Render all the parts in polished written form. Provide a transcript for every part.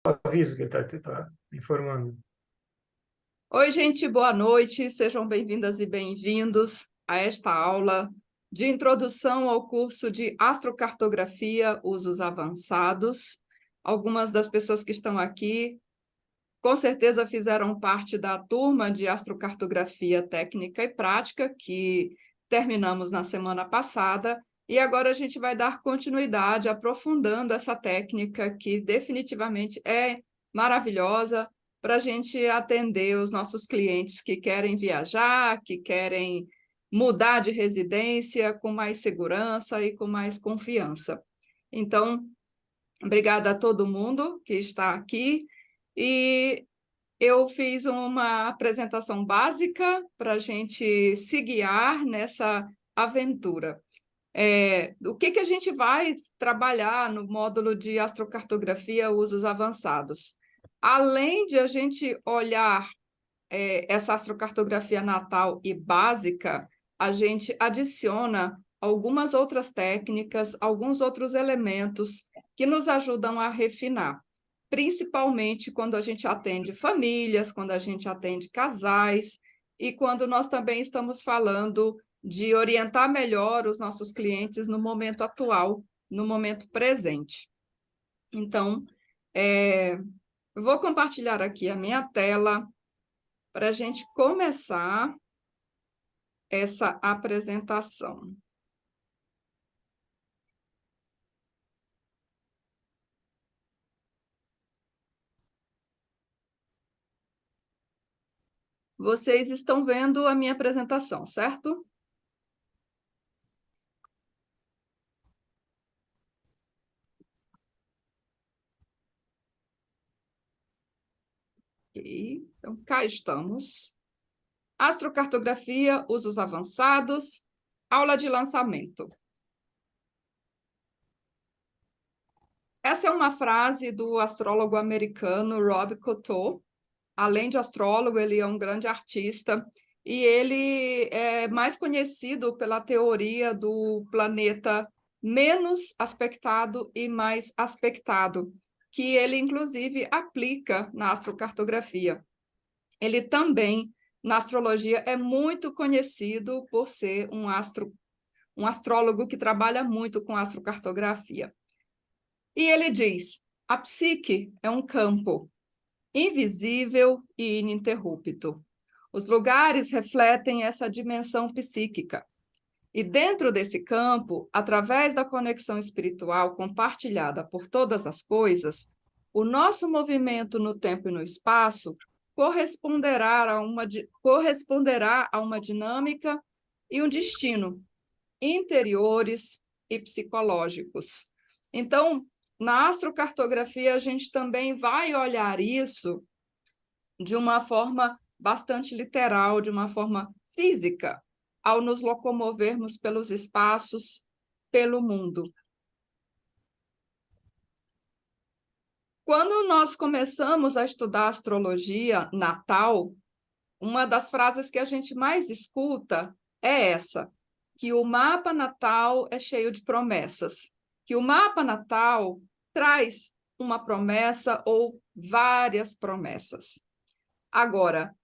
Aviso que ele está informando. Oi, gente, boa noite. Sejam bem-vindas e bem-vindos a esta aula de introdução ao curso de Astrocartografia Usos Avançados. Algumas das pessoas que estão aqui, com certeza, fizeram parte da turma de Astrocartografia Técnica e Prática, que terminamos na semana passada, e agora a gente vai dar continuidade, aprofundando essa técnica que definitivamente é maravilhosa para a gente atender os nossos clientes que querem viajar, que querem mudar de residência com mais segurança e com mais confiança. Então, obrigada a todo mundo que está aqui. E eu fiz uma apresentação básica para a gente se guiar nessa aventura. O que a gente vai trabalhar no módulo de astrocartografia usos avançados? Além de a gente olhar essa astrocartografia natal e básica, a gente adiciona algumas outras técnicas, alguns outros elementos que nos ajudam a refinar, principalmente quando a gente atende famílias, quando a gente atende casais e quando nós também estamos falando de orientar melhor os nossos clientes no momento atual, no momento presente. Então, vou compartilhar aqui a minha tela para a gente começar essa apresentação. Vocês estão vendo a minha apresentação, certo? Ok, então cá estamos. Astrocartografia, usos avançados, aula de lançamento. Essa é uma frase do astrólogo americano Rob Cotto. Além de astrólogo, ele é um grande artista e ele é mais conhecido pela teoria do planeta menos aspectado e mais aspectado, que ele, inclusive, aplica na astrocartografia. Ele também, na astrologia, é muito conhecido por ser um astrólogo que trabalha muito com astrocartografia. E ele diz: a psique é um campo invisível e ininterrupto. Os lugares refletem essa dimensão psíquica. E dentro desse campo, através da conexão espiritual compartilhada por todas as coisas, o nosso movimento no tempo e no espaço corresponderá a uma dinâmica e um destino interiores e psicológicos. Então, na astrocartografia, a gente também vai olhar isso de uma forma bastante literal, de uma forma física, ao nos locomovermos pelos espaços, pelo mundo. Quando nós começamos a estudar astrologia natal, uma das frases que a gente mais escuta é essa, que o mapa natal é cheio de promessas, que o mapa natal traz uma promessa ou várias promessas. Agora,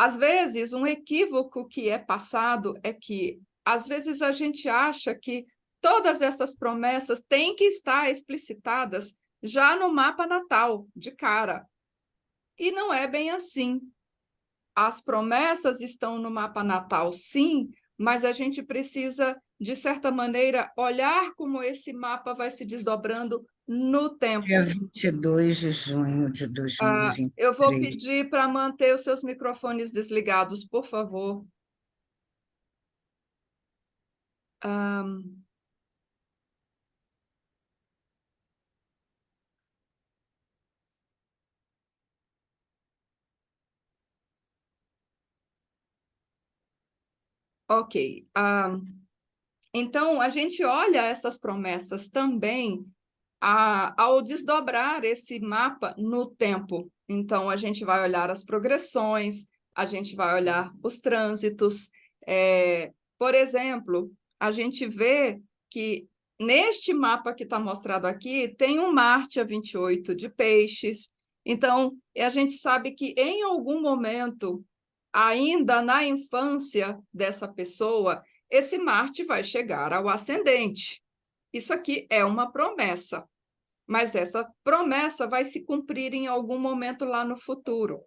às vezes, um equívoco que é passado é que, às vezes, a gente acha que todas essas promessas têm que estar explicitadas já no mapa natal, de cara. E não é bem assim. As promessas estão no mapa natal, sim, mas a gente precisa, de certa maneira, olhar como esse mapa vai se desdobrando no tempo. Dia 22 de junho de Eu vou 2023. pedir para manter os seus microfones desligados, por favor. Ok. Então, a gente olha essas promessas também ao desdobrar esse mapa no tempo. Então, a gente vai olhar as progressões, a gente vai olhar os trânsitos. Por exemplo, a gente vê que neste mapa que está mostrado aqui, tem um Marte a 28 de Peixes, Então, a gente sabe que em algum momento, ainda na infância dessa pessoa, esse Marte vai chegar ao ascendente. Isso aqui é uma promessa, mas essa promessa vai se cumprir em algum momento lá no futuro.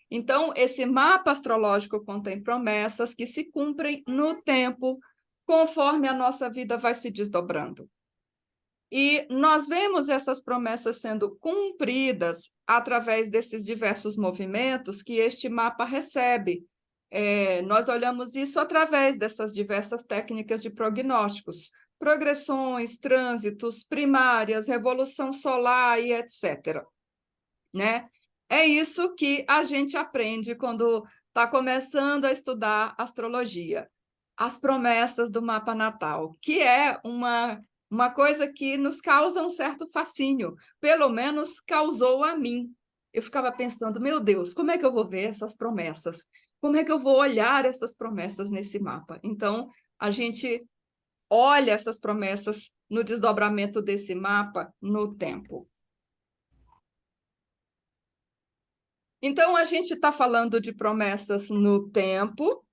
Então, esse mapa astrológico contém promessas que se cumprem no tempo, conforme a nossa vida vai se desdobrando. E nós vemos essas promessas sendo cumpridas através desses diversos movimentos que este mapa recebe. Nós olhamos isso através dessas diversas técnicas de prognósticos, progressões, trânsitos, primárias, revolução solar e etc. Né? É isso que a gente aprende quando está começando a estudar astrologia. As promessas do mapa natal, que é uma coisa que nos causa um certo fascínio, pelo menos causou a mim. Eu ficava pensando, meu Deus, como é que eu vou ver essas promessas? Como é que eu vou olhar essas promessas nesse mapa? Então, a gente olha essas promessas no desdobramento desse mapa no tempo. Então, a gente está falando de promessas no tempo,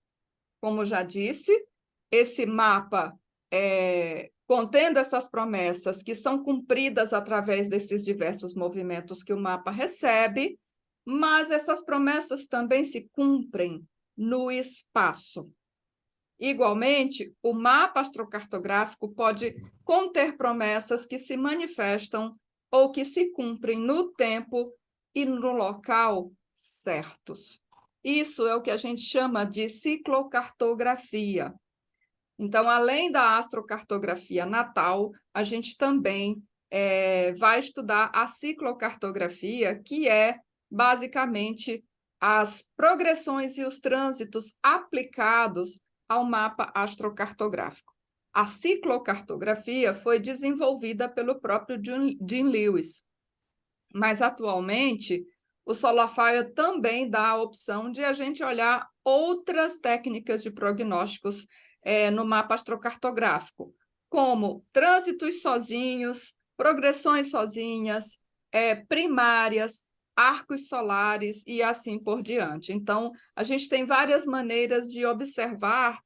como já disse, esse mapa contendo essas promessas que são cumpridas através desses diversos movimentos que o mapa recebe, mas essas promessas também se cumprem no espaço. Igualmente, o mapa astrocartográfico pode conter promessas que se manifestam ou que se cumprem no tempo e no local certos. Isso é o que a gente chama de ciclocartografia. Então, além da astrocartografia natal, a gente também vai estudar a ciclocartografia, que é basicamente as progressões e os trânsitos aplicados ao mapa astrocartográfico. A ciclocartografia foi desenvolvida pelo próprio Jim Lewis, mas atualmente o Solarfire também dá a opção de a gente olhar outras técnicas de prognósticos no mapa astrocartográfico, como trânsitos sozinhos, progressões sozinhas, primárias, arcos solares e assim por diante. Então, a gente tem várias maneiras de observar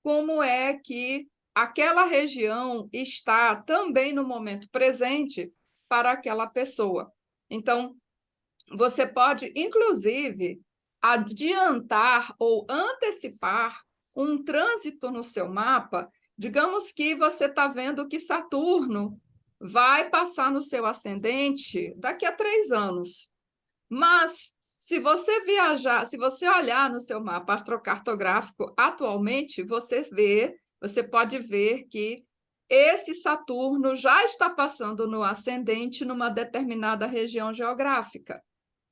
como é que aquela região está também no momento presente para aquela pessoa. Então, você pode, inclusive, adiantar ou antecipar um trânsito no seu mapa. Digamos que você está vendo que Saturno vai passar no seu ascendente daqui a 3 anos. Mas, se você viajar, se você olhar no seu mapa astrocartográfico, atualmente, você pode ver que esse Saturno já está passando no ascendente numa determinada região geográfica.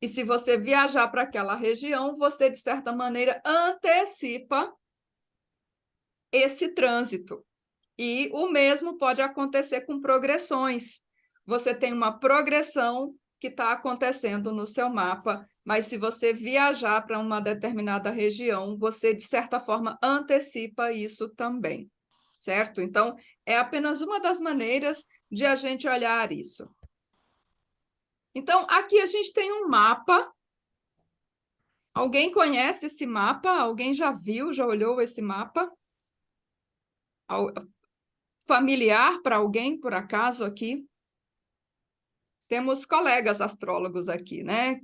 E se você viajar para aquela região, você, de certa maneira, antecipa esse trânsito. E o mesmo pode acontecer com progressões. Você tem uma progressão que está acontecendo no seu mapa, mas se você viajar para uma determinada região, você, de certa forma, antecipa isso também, certo? Então, é apenas uma das maneiras de a gente olhar isso. Então, aqui a gente tem um mapa. Alguém conhece esse mapa? Alguém já viu, já olhou esse mapa? Familiar para alguém, por acaso, aqui? Temos colegas astrólogos aqui, né?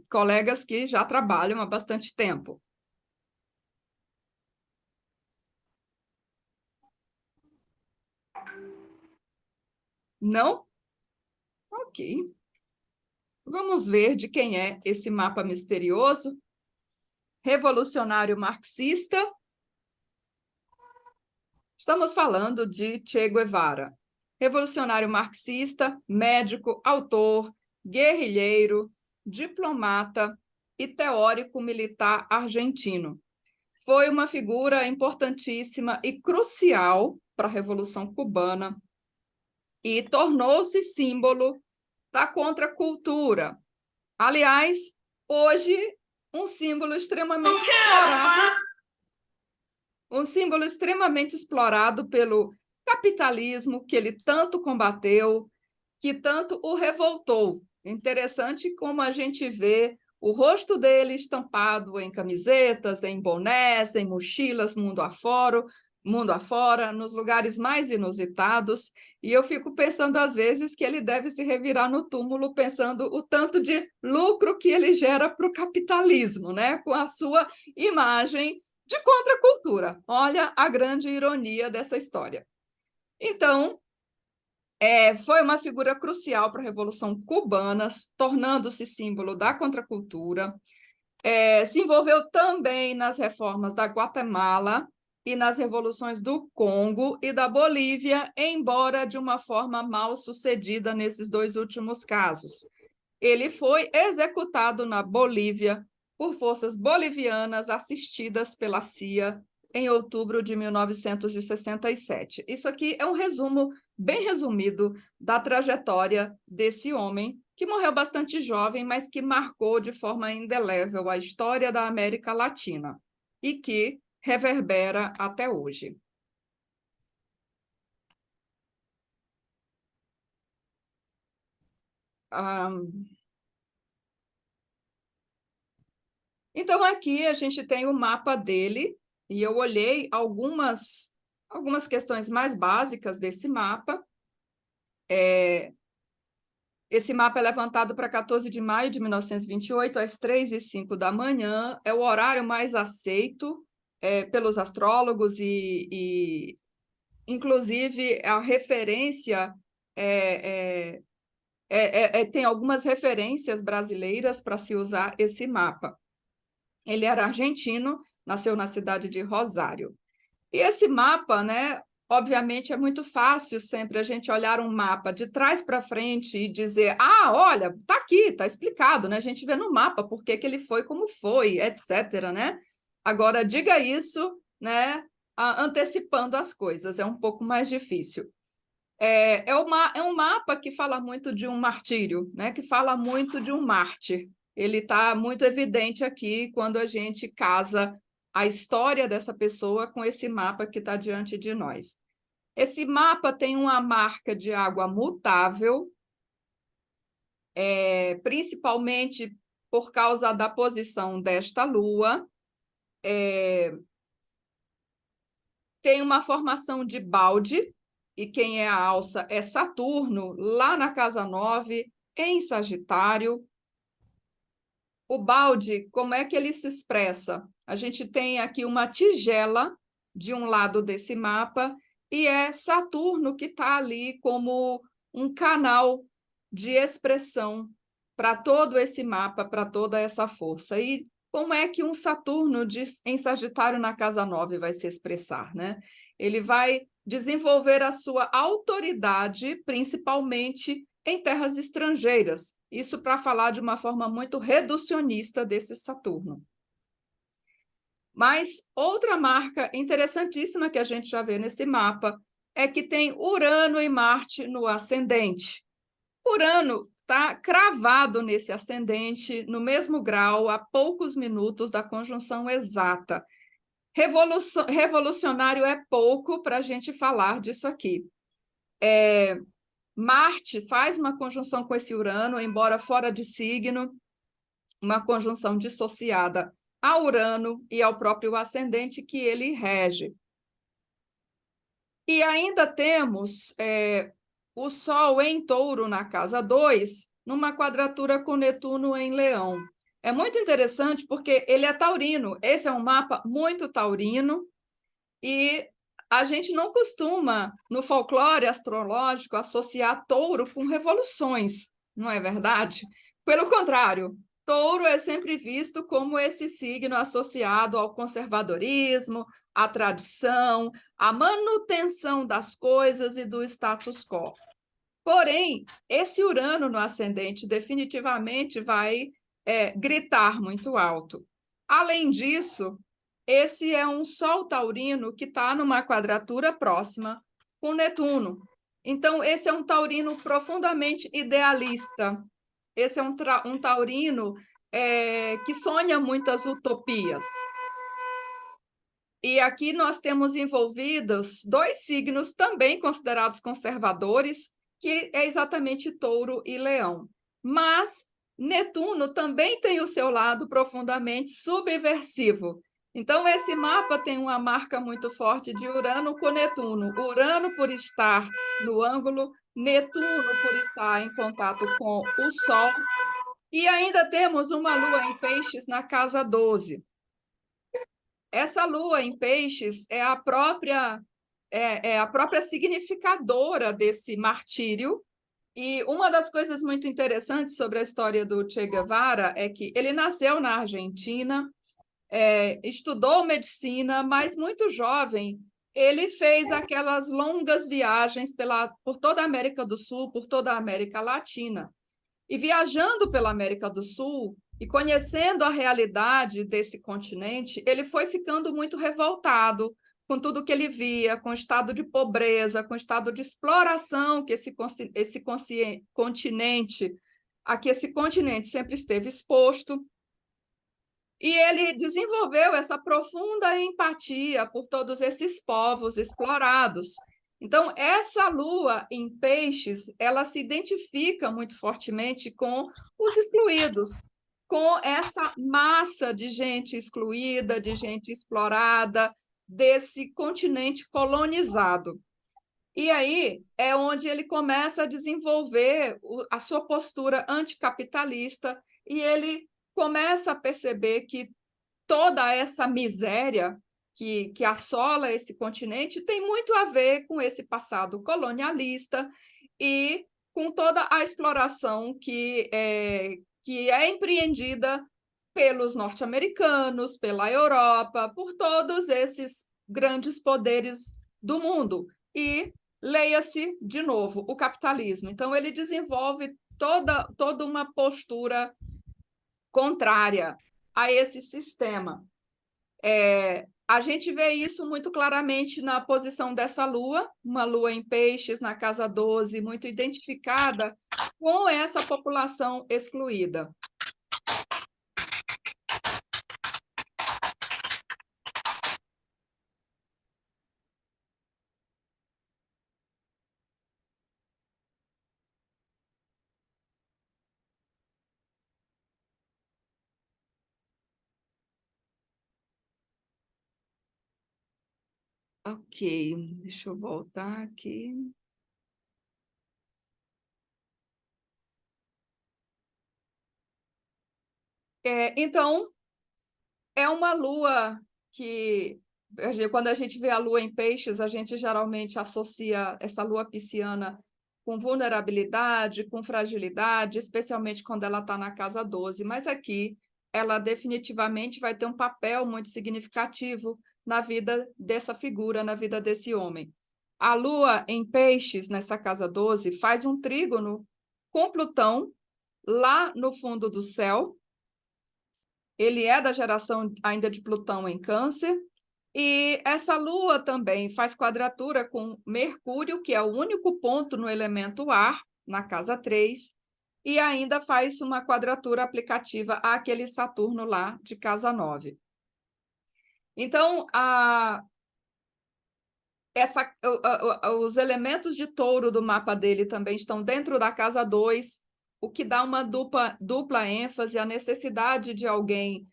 Colegas que já trabalham há bastante tempo. Não? Ok. Vamos ver de quem é esse mapa misterioso. Revolucionário marxista. Estamos falando de Che Guevara. Revolucionário marxista, médico, autor, guerrilheiro, diplomata e teórico militar argentino. Foi uma figura importantíssima e crucial para a Revolução Cubana e tornou-se símbolo da contracultura. Aliás, hoje, um símbolo extremamente explorado pelo capitalismo que ele tanto combateu, que tanto o revoltou. Interessante como a gente vê o rosto dele estampado em camisetas, em bonés, em mochilas, mundo afora, nos lugares mais inusitados. E eu fico pensando, às vezes, que ele deve se revirar no túmulo pensando o tanto de lucro que ele gera para o capitalismo, né? Com a sua imagem de contracultura. Olha a grande ironia dessa história. Então, foi uma figura crucial para a Revolução Cubana, tornando-se símbolo da contracultura. Se envolveu também nas reformas da Guatemala e nas revoluções do Congo e da Bolívia, embora de uma forma mal sucedida nesses dois últimos casos. Ele foi executado na Bolívia por forças bolivianas assistidas pela CIA em outubro de 1967. Isso aqui é um resumo bem resumido da trajetória desse homem, que morreu bastante jovem, mas que marcou de forma indelével a história da América Latina e que reverbera até hoje. Então, aqui a gente tem o mapa dele, e eu olhei algumas questões mais básicas desse mapa. Esse mapa é levantado para 14 de maio de 1928, às 3h05 da manhã. É o horário mais aceito pelos astrólogos e inclusive, a referência tem algumas referências brasileiras para se usar esse mapa. Ele era argentino, nasceu na cidade de Rosário. E esse mapa, né, obviamente, é muito fácil sempre a gente olhar um mapa de trás para frente e dizer, olha, está aqui, está explicado, né? A gente vê no mapa por que ele foi como foi, etc., né? Agora, diga isso, né, antecipando as coisas, é um pouco mais difícil. É um mapa que fala muito de um martírio, né, que fala muito de um mártir. Ele está muito evidente aqui quando a gente casa a história dessa pessoa com esse mapa que está diante de nós. Esse mapa tem uma marca de água mutável, principalmente por causa da posição desta lua. Tem uma formação de balde, e quem é a alça é Saturno, lá na casa 9, em Sagitário. O balde, como é que ele se expressa? A gente tem aqui uma tigela de um lado desse mapa, e é Saturno que está ali como um canal de expressão para todo esse mapa, para toda essa força. E como é que um Saturno em Sagitário na casa 9 vai se expressar, né? Ele vai desenvolver a sua autoridade, principalmente em terras estrangeiras. Isso para falar de uma forma muito reducionista desse Saturno. Mas outra marca interessantíssima que a gente já vê nesse mapa é que tem Urano e Marte no ascendente. Urano está cravado nesse ascendente, no mesmo grau, a poucos minutos da conjunção exata. Revolucionário é pouco para a gente falar disso aqui. Marte faz uma conjunção com esse Urano, embora fora de signo, uma conjunção dissociada a Urano e ao próprio ascendente que ele rege. E ainda temos o Sol em Touro na casa 2, numa quadratura com Netuno em Leão. É muito interessante porque ele é taurino. Esse é um mapa muito taurino e a gente não costuma, no folclore astrológico, associar touro com revoluções, não é verdade? Pelo contrário, touro é sempre visto como esse signo associado ao conservadorismo, à tradição, à manutenção das coisas e do status quo. Porém, esse Urano no ascendente definitivamente vai gritar muito alto. Além disso, esse é um Sol taurino que está numa quadratura próxima com Netuno. Então, esse é um taurino profundamente idealista. Esse é um taurino que sonha muitas utopias. E aqui nós temos envolvidos dois signos também considerados conservadores, que é exatamente Touro e Leão. Mas Netuno também tem o seu lado profundamente subversivo. Então, esse mapa tem uma marca muito forte de Urano com Netuno. Urano por estar no ângulo, Netuno por estar em contato com o Sol. E ainda temos uma lua em Peixes na casa 12. Essa lua em Peixes é a própria significadora desse martírio. E uma das coisas muito interessantes sobre a história do Che Guevara é que ele nasceu na Argentina, estudou medicina, mas muito jovem, ele fez aquelas longas viagens por toda a América do Sul, por toda a América Latina. E viajando pela América do Sul e conhecendo a realidade desse continente, ele foi ficando muito revoltado com tudo que ele via, com o estado de pobreza, com o estado de exploração que esse continente sempre esteve exposto. E ele desenvolveu essa profunda empatia por todos esses povos explorados. Então, essa lua em Peixes, ela se identifica muito fortemente com os excluídos, com essa massa de gente excluída, de gente explorada, desse continente colonizado. E aí é onde ele começa a desenvolver a sua postura anticapitalista e ele começa a perceber que toda essa miséria que assola esse continente tem muito a ver com esse passado colonialista e com toda a exploração que é empreendida pelos norte-americanos, pela Europa, por todos esses grandes poderes do mundo. E leia-se, de novo, o capitalismo. Então, ele desenvolve toda uma postura contrária a esse sistema. A gente vê isso muito claramente na posição dessa lua, uma lua em Peixes, na casa 12, muito identificada com essa população excluída. Ok, deixa eu voltar aqui. Então, é uma lua que, quando a gente vê a lua em Peixes, a gente geralmente associa essa lua pisciana com vulnerabilidade, com fragilidade, especialmente quando ela está na casa 12. Mas aqui, ela definitivamente vai ter um papel muito significativo na vida dessa figura, na vida desse homem. A lua em Peixes, nessa casa 12, faz um trígono com Plutão, lá no fundo do céu. Ele é da geração ainda de Plutão em Câncer, e essa lua também faz quadratura com Mercúrio, que é o único ponto no elemento ar, na casa 3, e ainda faz uma quadratura aplicativa àquele Saturno lá de casa 9. Então, os elementos de touro do mapa dele também estão dentro da casa 2, o que dá uma dupla ênfase à necessidade de alguém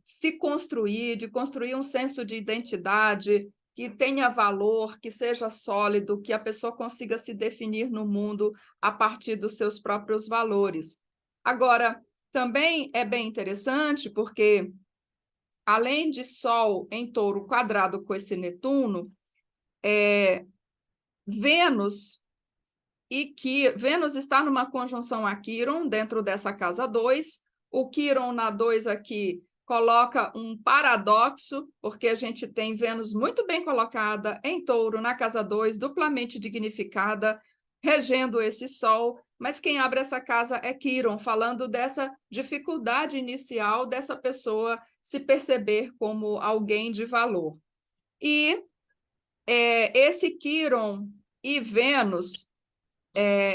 se construir, de construir um senso de identidade que tenha valor, que seja sólido, que a pessoa consiga se definir no mundo a partir dos seus próprios valores. Agora, também é bem interessante porque, além de Sol em touro quadrado com esse Netuno, Vênus está numa conjunção a Quíron dentro dessa casa 2. O Quíron na 2 aqui coloca um paradoxo, porque a gente tem Vênus muito bem colocada em touro na casa 2, duplamente dignificada, regendo esse Sol, mas quem abre essa casa é Quíron, falando dessa dificuldade inicial dessa pessoa se perceber como alguém de valor. E esse Quíron e Vênus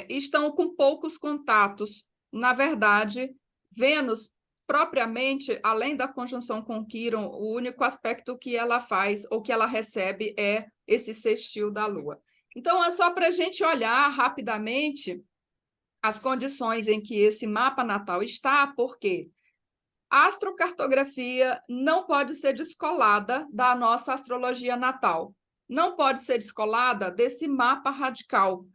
estão com poucos contatos. Na verdade, Vênus, propriamente, além da conjunção com Quíron, o único aspecto que ela faz ou que ela recebe é esse sextil da Lua. Então, é só para a gente olhar rapidamente as condições em que esse mapa natal está, porque a astrocartografia não pode ser descolada da nossa astrologia natal, não pode ser descolada desse mapa radical.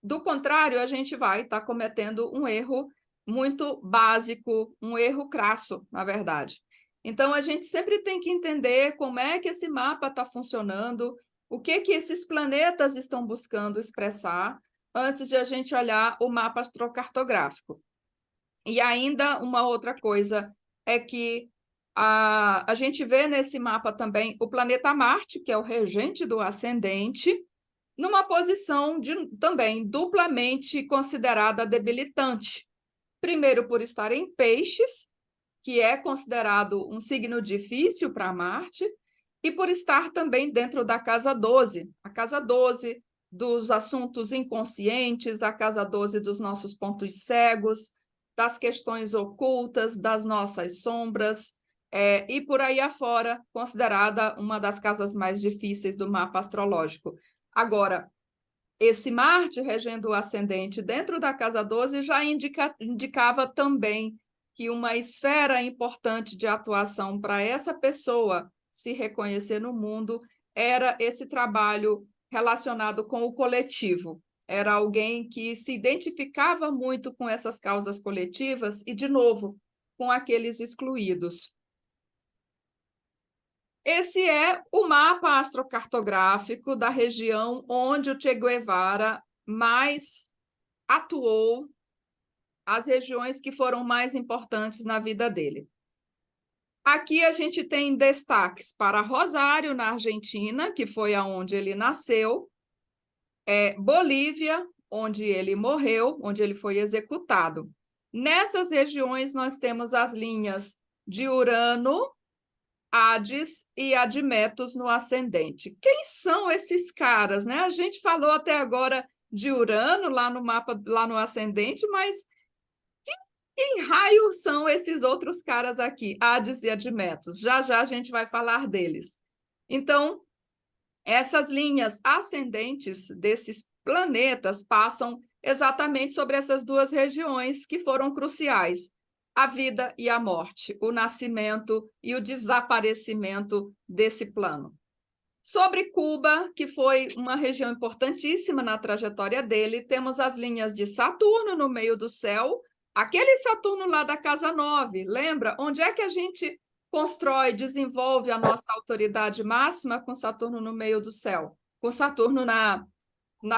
Do contrário, a gente vai estar cometendo um erro muito básico, um erro crasso, na verdade. Então, a gente sempre tem que entender como é que esse mapa está funcionando, o que esses planetas estão buscando expressar, antes de a gente olhar o mapa astrocartográfico. E ainda uma outra coisa é que a gente vê nesse mapa também o planeta Marte, que é o regente do ascendente, numa posição também duplamente considerada debilitante. Primeiro, por estar em Peixes, que é considerado um signo difícil para Marte, e por estar também dentro da casa 12, a casa 12 dos assuntos inconscientes, a casa 12 dos nossos pontos cegos, das questões ocultas, das nossas sombras, e por aí afora, considerada uma das casas mais difíceis do mapa astrológico. Agora, esse Marte regendo o ascendente dentro da casa 12 já indicava também que uma esfera importante de atuação para essa pessoa se reconhecer no mundo era esse trabalho relacionado com o coletivo. Era alguém que se identificava muito com essas causas coletivas e, de novo, com aqueles excluídos. Esse é o mapa astrocartográfico da região onde o Che Guevara mais atuou, as regiões que foram mais importantes na vida dele. Aqui a gente tem destaques para Rosário, na Argentina, que foi aonde ele nasceu, Bolívia, onde ele morreu, onde ele foi executado. Nessas regiões nós temos as linhas de Urano, Hades e Admetus no ascendente. Quem são esses caras, né? A gente falou até agora de Urano lá no mapa, lá no ascendente, mas quem raio são esses outros caras aqui, Hades e Admetus? Já já a gente vai falar deles. Então, essas linhas ascendentes desses planetas passam exatamente sobre essas duas regiões que foram cruciais: a vida e a morte, o nascimento e o desaparecimento desse plano. Sobre Cuba, que foi uma região importantíssima na trajetória dele, temos as linhas de Saturno no meio do céu, aquele Saturno lá da casa 9, lembra? Onde é que a gente constrói, desenvolve a nossa autoridade máxima? Com Saturno no meio do céu, com Saturno na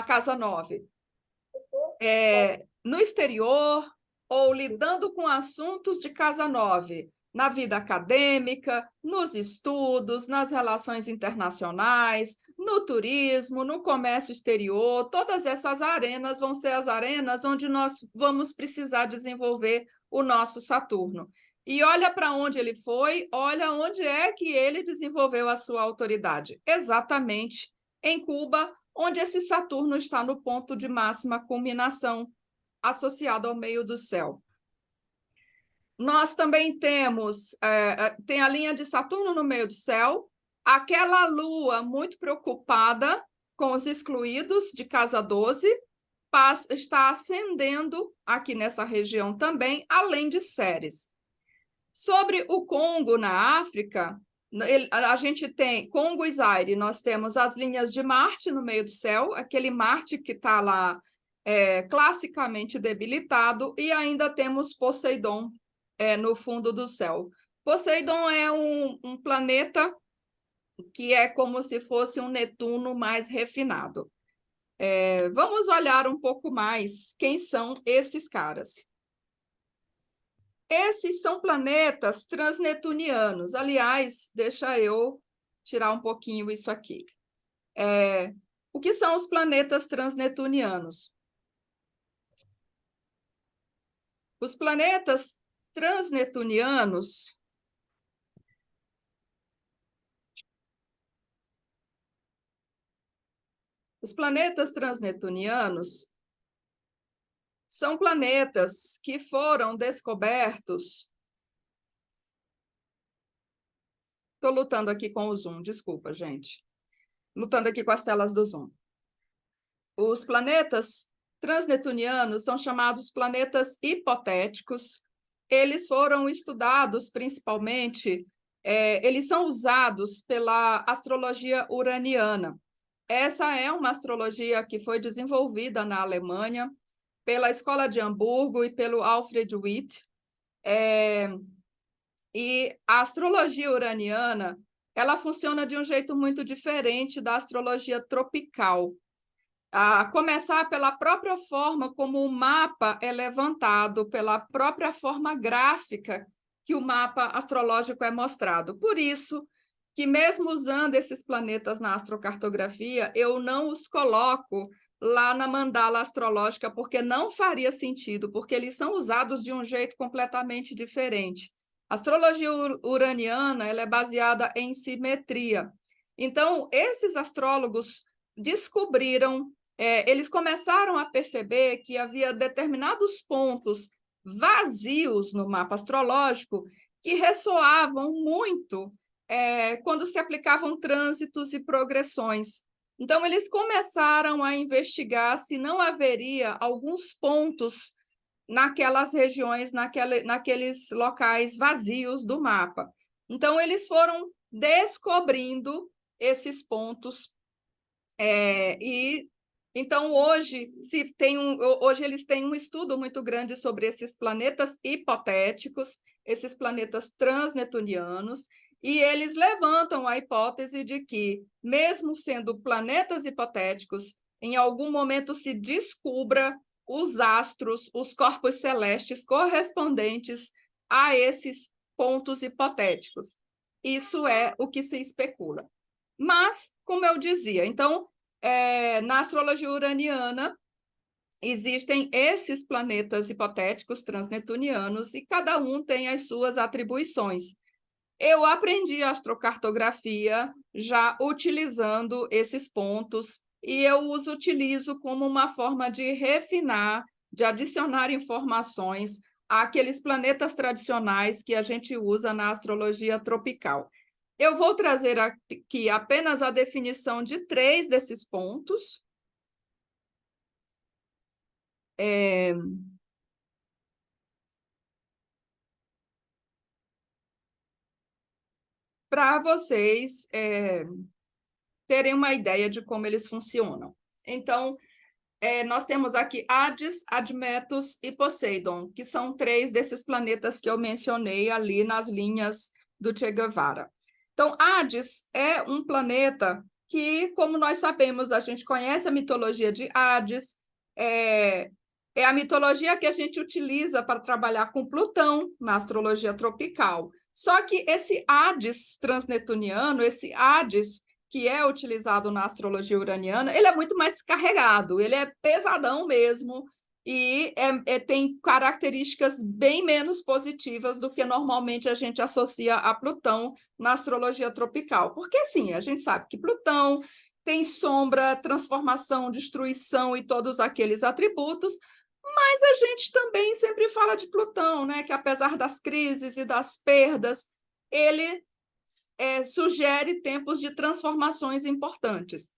casa 9. No exterior, ou lidando com assuntos de casa 9, na vida acadêmica, nos estudos, nas relações internacionais, no turismo, no comércio exterior, todas essas arenas vão ser as arenas onde nós vamos precisar desenvolver o nosso Saturno. E olha para onde ele foi, olha onde é que ele desenvolveu a sua autoridade. Exatamente em Cuba, onde esse Saturno está no ponto de máxima culminação, associado ao meio do céu. Nós também temos tem a linha de Saturno no meio do céu, aquela lua muito preocupada com os excluídos de casa 12, está ascendendo aqui nessa região também, além de Ceres. Sobre o Congo na África, a gente tem Congo e Zaire, nós temos as linhas de Marte no meio do céu, aquele Marte que está lá classicamente debilitado, e ainda temos Poseidon no fundo do céu. Poseidon é um planeta que é como se fosse um Netuno mais refinado. Vamos olhar um pouco mais quem são esses caras. Esses são planetas transnetunianos. Aliás, deixa eu tirar um pouquinho isso aqui. O que são os planetas transnetunianos? Os planetas transnetunianos são planetas que foram descobertos. Estou lutando aqui com o Zoom, desculpa, gente. Lutando aqui com as telas do Zoom. Os planetas transnetunianos são chamados planetas hipotéticos. Eles foram estudados principalmente, eles são usados pela astrologia uraniana. Essa é uma astrologia que foi desenvolvida na Alemanha pela Escola de Hamburgo e pelo Alfred Witt. E a astrologia uraniana, ela funciona de um jeito muito diferente da astrologia tropical. A começar pela própria forma como o mapa é levantado, pela própria forma gráfica que o mapa astrológico é mostrado. Por isso que, mesmo usando esses planetas na astrocartografia, eu não os coloco lá na mandala astrológica, porque não faria sentido, porque eles são usados de um jeito completamente diferente. A astrologia uraniana, ela é baseada em simetria. Então, esses astrólogos descobriram, eles começaram a perceber que havia determinados pontos vazios no mapa astrológico que ressoavam muito quando se aplicavam trânsitos e progressões. Então, eles começaram a investigar se não haveria alguns pontos naquelas regiões, naqueles locais vazios do mapa. Então, eles foram descobrindo esses pontos. Então, hoje eles têm um estudo muito grande sobre esses planetas hipotéticos, esses planetas transnetunianos, e eles levantam a hipótese de que, mesmo sendo planetas hipotéticos, em algum momento se descubra os astros, os corpos celestes correspondentes a esses pontos hipotéticos. Isso é o que se especula. Mas, como eu dizia, então, na astrologia uraniana, existem esses planetas hipotéticos transnetunianos e cada um tem as suas atribuições. Eu aprendi astrocartografia já utilizando esses pontos e eu os utilizo como uma forma de refinar, de adicionar informações àqueles planetas tradicionais que a gente usa na astrologia tropical. Eu vou trazer aqui apenas a definição de 3 desses pontos. Para vocês terem uma ideia de como eles funcionam. Então, nós temos aqui Hades, Admetus e Poseidon, que são 3 desses planetas que eu mencionei ali nas linhas do Che Guevara. Então, Hades é um planeta que, como nós sabemos, a gente conhece a mitologia de Hades, é a mitologia que a gente utiliza para trabalhar com Plutão na astrologia tropical. Só que esse Hades transnetuniano, esse Hades que é utilizado na astrologia uraniana, ele é muito mais carregado, ele é pesadão mesmo, e tem características bem menos positivas do que normalmente a gente associa a Plutão na astrologia tropical. Porque, sim, a gente sabe que Plutão tem sombra, transformação, destruição e todos aqueles atributos, mas a gente também sempre fala de Plutão, né? Que apesar das crises e das perdas, ele sugere tempos de transformações importantes.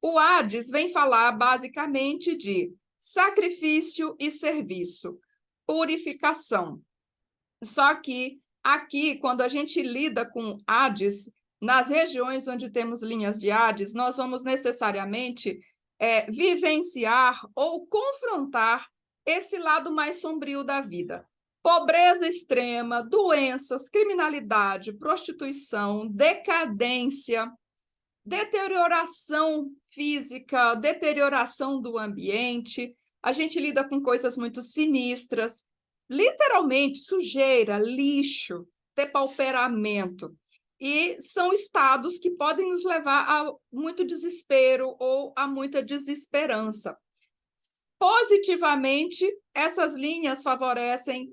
O Hades vem falar basicamente de sacrifício e serviço, purificação. Só que aqui, quando a gente lida com Hades, nas regiões onde temos linhas de Hades, nós vamos necessariamente vivenciar ou confrontar esse lado mais sombrio da vida. Pobreza extrema, doenças, criminalidade, prostituição, decadência, deterioração física, deterioração do ambiente. A gente lida com coisas muito sinistras, literalmente sujeira, lixo, depauperamento. E são estados que podem nos levar a muito desespero ou a muita desesperança. Positivamente, essas linhas favorecem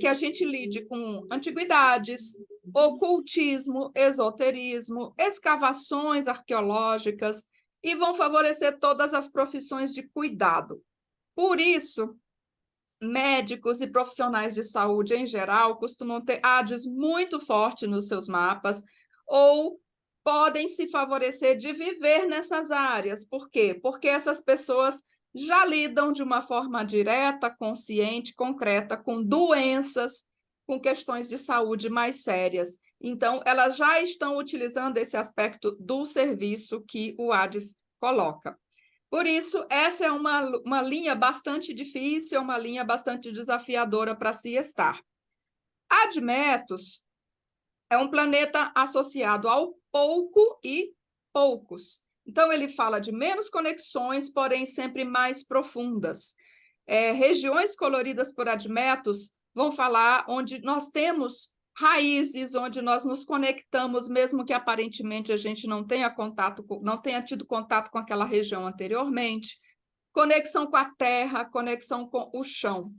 que a gente lide com antiguidades, ocultismo, esoterismo, escavações arqueológicas e vão favorecer todas as profissões de cuidado. Por isso, médicos e profissionais de saúde em geral costumam ter Hades muito forte nos seus mapas ou podem se favorecer de viver nessas áreas. Por quê? Porque essas pessoas já lidam de uma forma direta, consciente, concreta, com doenças, com questões de saúde mais sérias. Então, elas já estão utilizando esse aspecto do serviço que o Hades coloca. Por isso, essa é uma linha bastante difícil, uma linha bastante desafiadora para se estar. Admetus é um planeta associado ao pouco e poucos. Então, ele fala de menos conexões, porém sempre mais profundas. Regiões coloridas por Admetus vão falar onde nós temos raízes, onde nós nos conectamos, mesmo que aparentemente a gente não tenha tido contato com aquela região anteriormente. Conexão com a terra, conexão com o chão.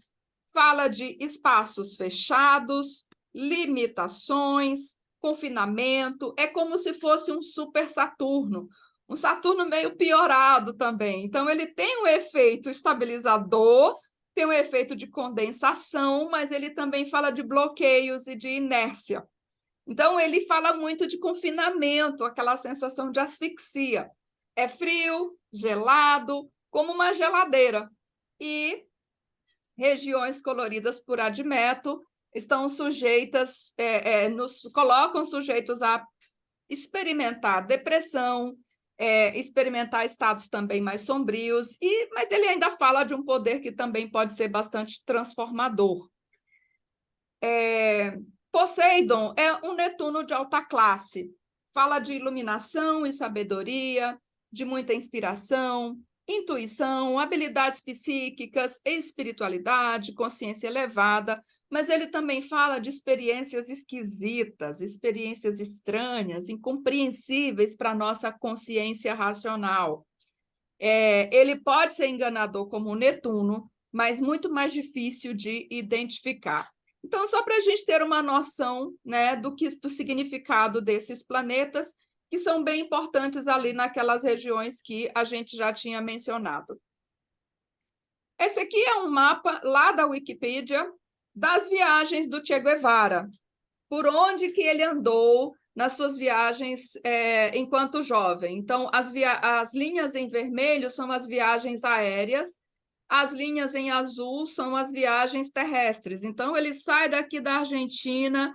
Fala de espaços fechados, limitações, confinamento. É como se fosse um super Saturno. Um Saturno meio piorado também. Então, ele tem um efeito estabilizador, tem um efeito de condensação, mas ele também fala de bloqueios e de inércia. Então, ele fala muito de confinamento, aquela sensação de asfixia. É frio, gelado, como uma geladeira. E regiões coloridas por Admeto estão sujeitas, nos colocam sujeitos a experimentar depressão, experimentar estados também mais sombrios, mas ele ainda fala de um poder que também pode ser bastante transformador. Poseidon é um Netuno de alta classe, fala de iluminação e sabedoria, de muita inspiração, intuição, habilidades psíquicas, espiritualidade, consciência elevada, mas ele também fala de experiências esquisitas, experiências estranhas, incompreensíveis para a nossa consciência racional. Ele pode ser enganador como o Netuno, mas muito mais difícil de identificar. Então, só para a gente ter uma noção, né, do significado desses planetas, que são bem importantes ali naquelas regiões que a gente já tinha mencionado. Esse aqui é um mapa lá da Wikipedia das viagens do Che Guevara, por onde que ele andou nas suas viagens enquanto jovem. Então, as linhas em vermelho são as viagens aéreas, as linhas em azul são as viagens terrestres. Então, ele sai daqui da Argentina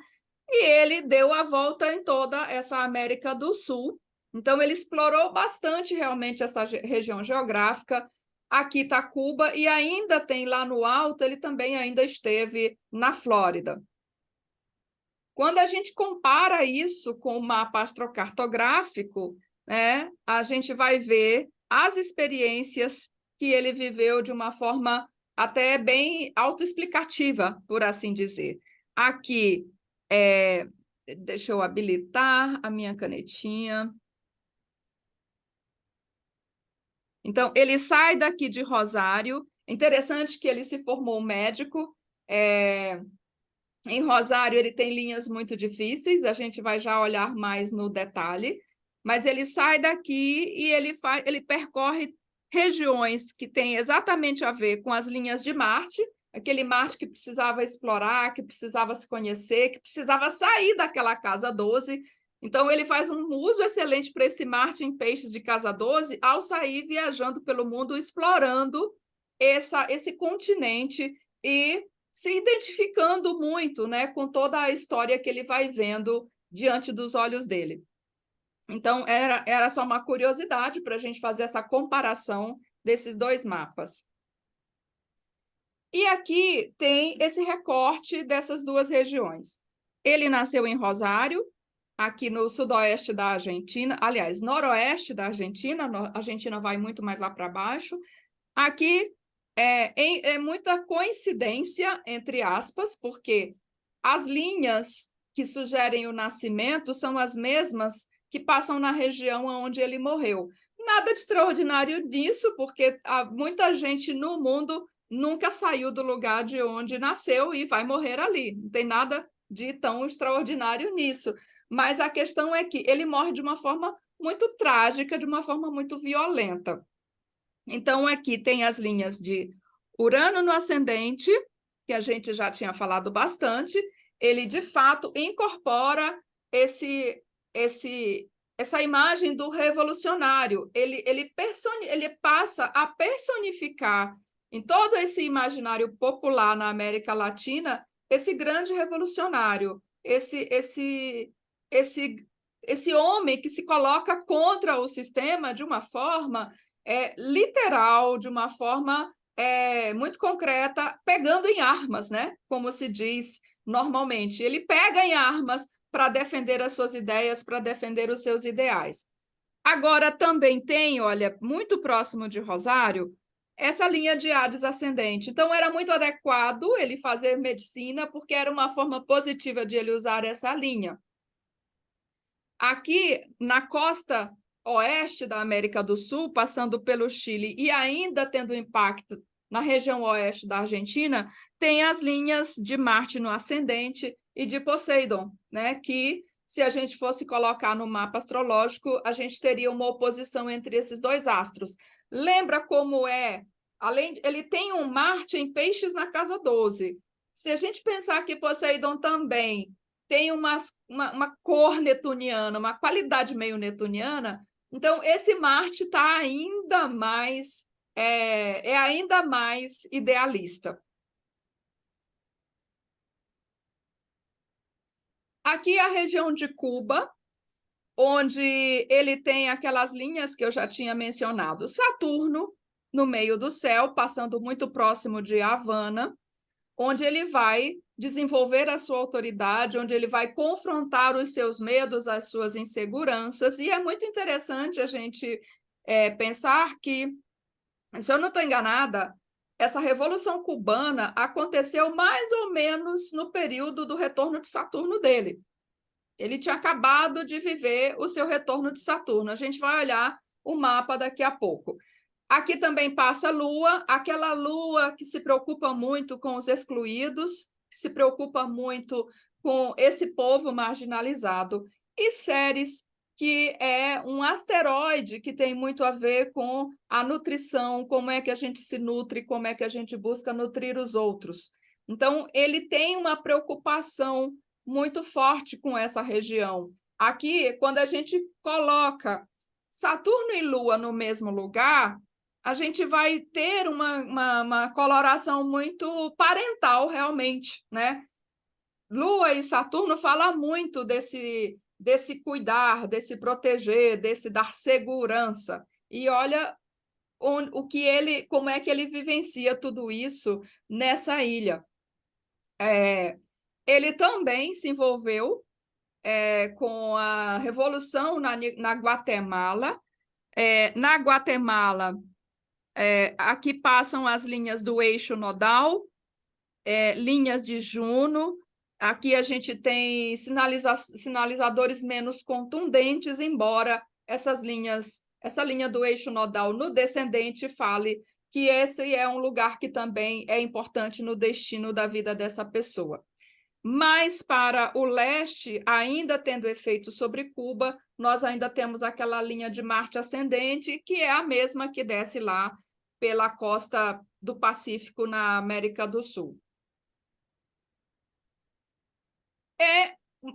e ele deu a volta em toda essa América do Sul. Então, ele explorou bastante realmente essa região geográfica. Aqui está Cuba e ainda tem lá no alto, ele também ainda esteve na Flórida. Quando a gente compara isso com o mapa astrocartográfico, né, a gente vai ver as experiências que ele viveu de uma forma até bem autoexplicativa, por assim dizer. Aqui, deixa eu habilitar a minha canetinha. Então, ele sai daqui de Rosário. Interessante que ele se formou médico. Em Rosário, ele tem linhas muito difíceis, a gente vai já olhar mais no detalhe, mas ele sai daqui e ele percorre regiões que têm exatamente a ver com as linhas de Marte, aquele Marte que precisava explorar, que precisava se conhecer, que precisava sair daquela casa 12. Então, ele faz um uso excelente para esse Marte em peixes de casa 12, ao sair viajando pelo mundo, explorando esse continente e se identificando muito, né, com toda a história que ele vai vendo diante dos olhos dele. Então, era só uma curiosidade para a gente fazer essa comparação desses dois mapas. E aqui tem esse recorte dessas duas regiões. Ele nasceu em Rosário, aqui no sudoeste da Argentina, aliás, noroeste da Argentina, a Argentina vai muito mais lá para baixo. Aqui é muita coincidência, entre aspas, porque as linhas que sugerem o nascimento são as mesmas que passam na região onde ele morreu. Nada de extraordinário nisso, porque muita gente no mundo nunca saiu do lugar de onde nasceu e vai morrer ali. Não tem nada de tão extraordinário nisso. Mas a questão é que ele morre de uma forma muito trágica, de uma forma muito violenta. Então, aqui tem as linhas de Urano no ascendente, que a gente já tinha falado bastante. Ele, de fato, incorpora essa imagem do revolucionário. Ele passa a personificar em todo esse imaginário popular na América Latina esse grande revolucionário, esse homem que se coloca contra o sistema de uma forma literal, de uma forma muito concreta, pegando em armas, né? Como se diz normalmente. Ele pega em armas para defender as suas ideias, para defender os seus ideais. Agora, também tem, olha, muito próximo de Rosário, essa linha de Hades ascendente. Então, era muito adequado ele fazer medicina, porque era uma forma positiva de ele usar essa linha. Aqui, na costa oeste da América do Sul, passando pelo Chile e ainda tendo impacto na região oeste da Argentina, tem as linhas de Marte no ascendente e de Poseidon, né? Que, se a gente fosse colocar no mapa astrológico, a gente teria uma oposição entre esses dois astros. Lembra como é? Ele tem um Marte em Peixes na casa 12. Se a gente pensar que Poseidon também tem uma cor netuniana, uma qualidade meio netuniana, então esse Marte está ainda mais ainda mais idealista. Aqui é a região de Cuba, onde ele tem aquelas linhas que eu já tinha mencionado. Saturno no meio do céu, passando muito próximo de Havana, onde ele vai desenvolver a sua autoridade, onde ele vai confrontar os seus medos, as suas inseguranças. E é muito interessante a gente pensar que, se eu não estou enganada, essa Revolução Cubana aconteceu mais ou menos no período do retorno de Saturno dele. Ele tinha acabado de viver o seu retorno de Saturno. A gente vai olhar o mapa daqui a pouco. Aqui também passa a Lua, aquela Lua que se preocupa muito com os excluídos, que se preocupa muito com esse povo marginalizado. E Ceres, que é um asteroide que tem muito a ver com a nutrição, como é que a gente se nutre, como é que a gente busca nutrir os outros. Então, ele tem uma preocupação muito forte com essa região. Aqui, quando a gente coloca Saturno e Lua no mesmo lugar, a gente vai ter uma coloração muito parental, realmente, né? Lua e Saturno falam muito desse cuidar, desse proteger, desse dar segurança. E olha como é que ele vivencia tudo isso nessa ilha. Ele também se envolveu com a Revolução na Guatemala. Na Guatemala, aqui passam as linhas do eixo nodal, linhas de Juno. Aqui a gente tem sinalizadores menos contundentes, embora essa linha do eixo nodal no descendente fale que esse é um lugar que também é importante no destino da vida dessa pessoa. Mas para o leste, ainda tendo efeito sobre Cuba, nós ainda temos aquela linha de Marte ascendente, que é a mesma que desce lá pela costa do Pacífico na América do Sul. É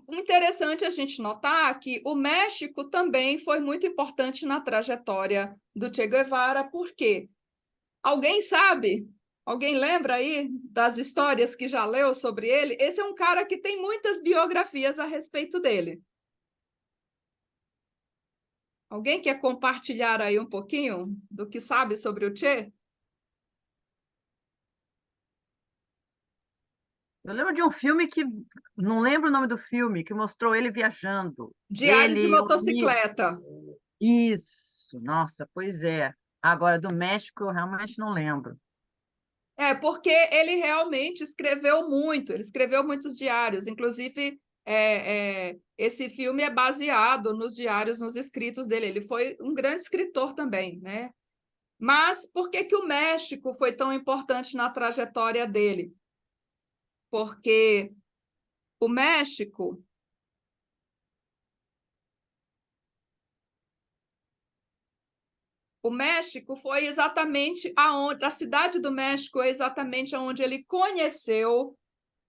interessante a gente notar que o México também foi muito importante na trajetória do Che Guevara, por quê? Alguém sabe? Alguém lembra aí das histórias que já leu sobre ele? Esse é um cara que tem muitas biografias a respeito dele. Alguém quer compartilhar aí um pouquinho do que sabe sobre o Che? Eu lembro de um filme que, não lembro o nome do filme, que mostrou ele viajando. Diários de Ele, motocicleta. Isso, nossa, pois é. Agora, do México, eu realmente não lembro. Porque ele realmente escreveu muito, ele escreveu muitos diários, inclusive esse filme é baseado nos diários, nos escritos dele. Ele foi um grande escritor também, né? Mas por que o México foi tão importante na trajetória dele? Porque o México foi exatamente a cidade do México é exatamente onde ele conheceu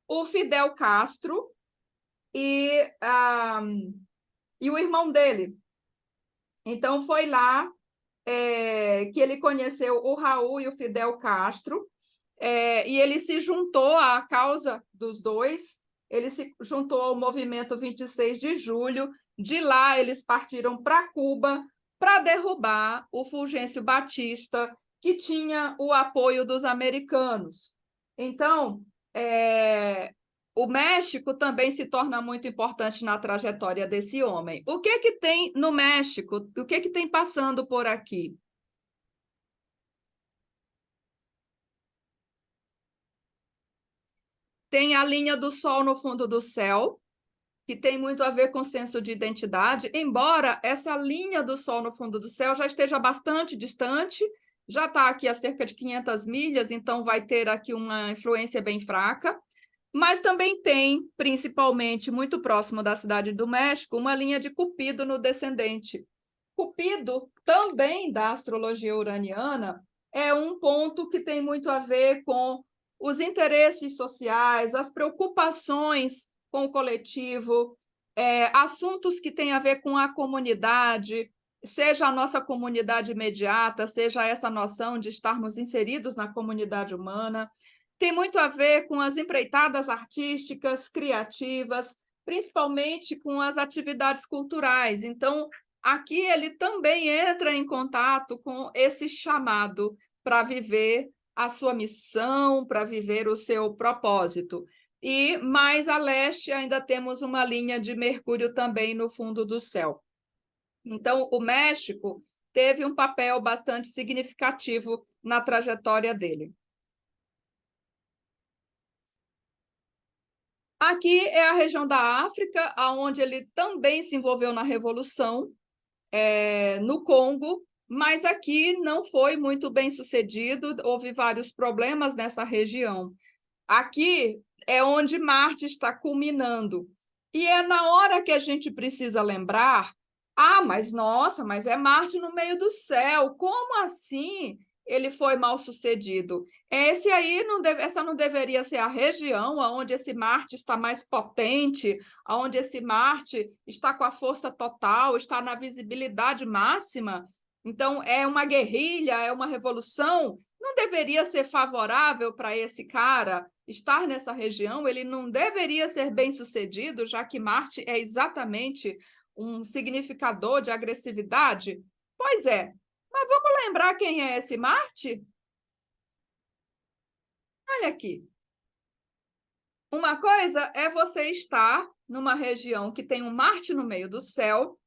o Fidel Castro e o irmão dele, Então, foi lá que ele conheceu o Raul e o Fidel Castro, e ele se juntou à causa dos dois, ele se juntou ao movimento 26 de julho, de lá eles partiram para Cuba para derrubar o Fulgêncio Batista, que tinha o apoio dos americanos. Então, o México também se torna muito importante na trajetória desse homem. O que que tem no México? O que que tem passando por aqui? Tem a linha do Sol no fundo do céu, que tem muito a ver com senso de identidade, embora essa linha do Sol no fundo do céu já esteja bastante distante, já está aqui a cerca de 500 milhas, então vai ter aqui uma influência bem fraca. Mas também tem, principalmente muito próximo da cidade do México, uma linha de Cupido no descendente. Cupido, também da astrologia uraniana, é um ponto que tem muito a ver com os interesses sociais, as preocupações com o coletivo, assuntos que têm a ver com a comunidade, seja a nossa comunidade imediata, seja essa noção de estarmos inseridos na comunidade humana. Tem muito a ver com as empreitadas artísticas, criativas, principalmente com as atividades culturais. Então, aqui ele também entra em contato com esse chamado para viver a sua missão, para viver o seu propósito. E mais a leste ainda temos uma linha de Mercúrio também no fundo do céu. Então, o México teve um papel bastante significativo na trajetória dele. Aqui é a região da África, onde ele também se envolveu na Revolução, no Congo, mas aqui não foi muito bem sucedido, houve vários problemas nessa região. Aqui é onde Marte está culminando. E é na hora que a gente precisa lembrar, mas nossa, mas é Marte no meio do céu, como assim ele foi mal sucedido? Essa não deveria ser a região onde esse Marte está mais potente, onde esse Marte está com a força total, está na visibilidade máxima. Então, é uma guerrilha, é uma revolução. Não deveria ser favorável para esse cara estar nessa região, ele não deveria ser bem-sucedido, já que Marte é exatamente um significador de agressividade? Pois é, mas vamos lembrar quem é esse Marte? Olha aqui. Uma coisa é você estar numa região que tem um Marte no meio do céu,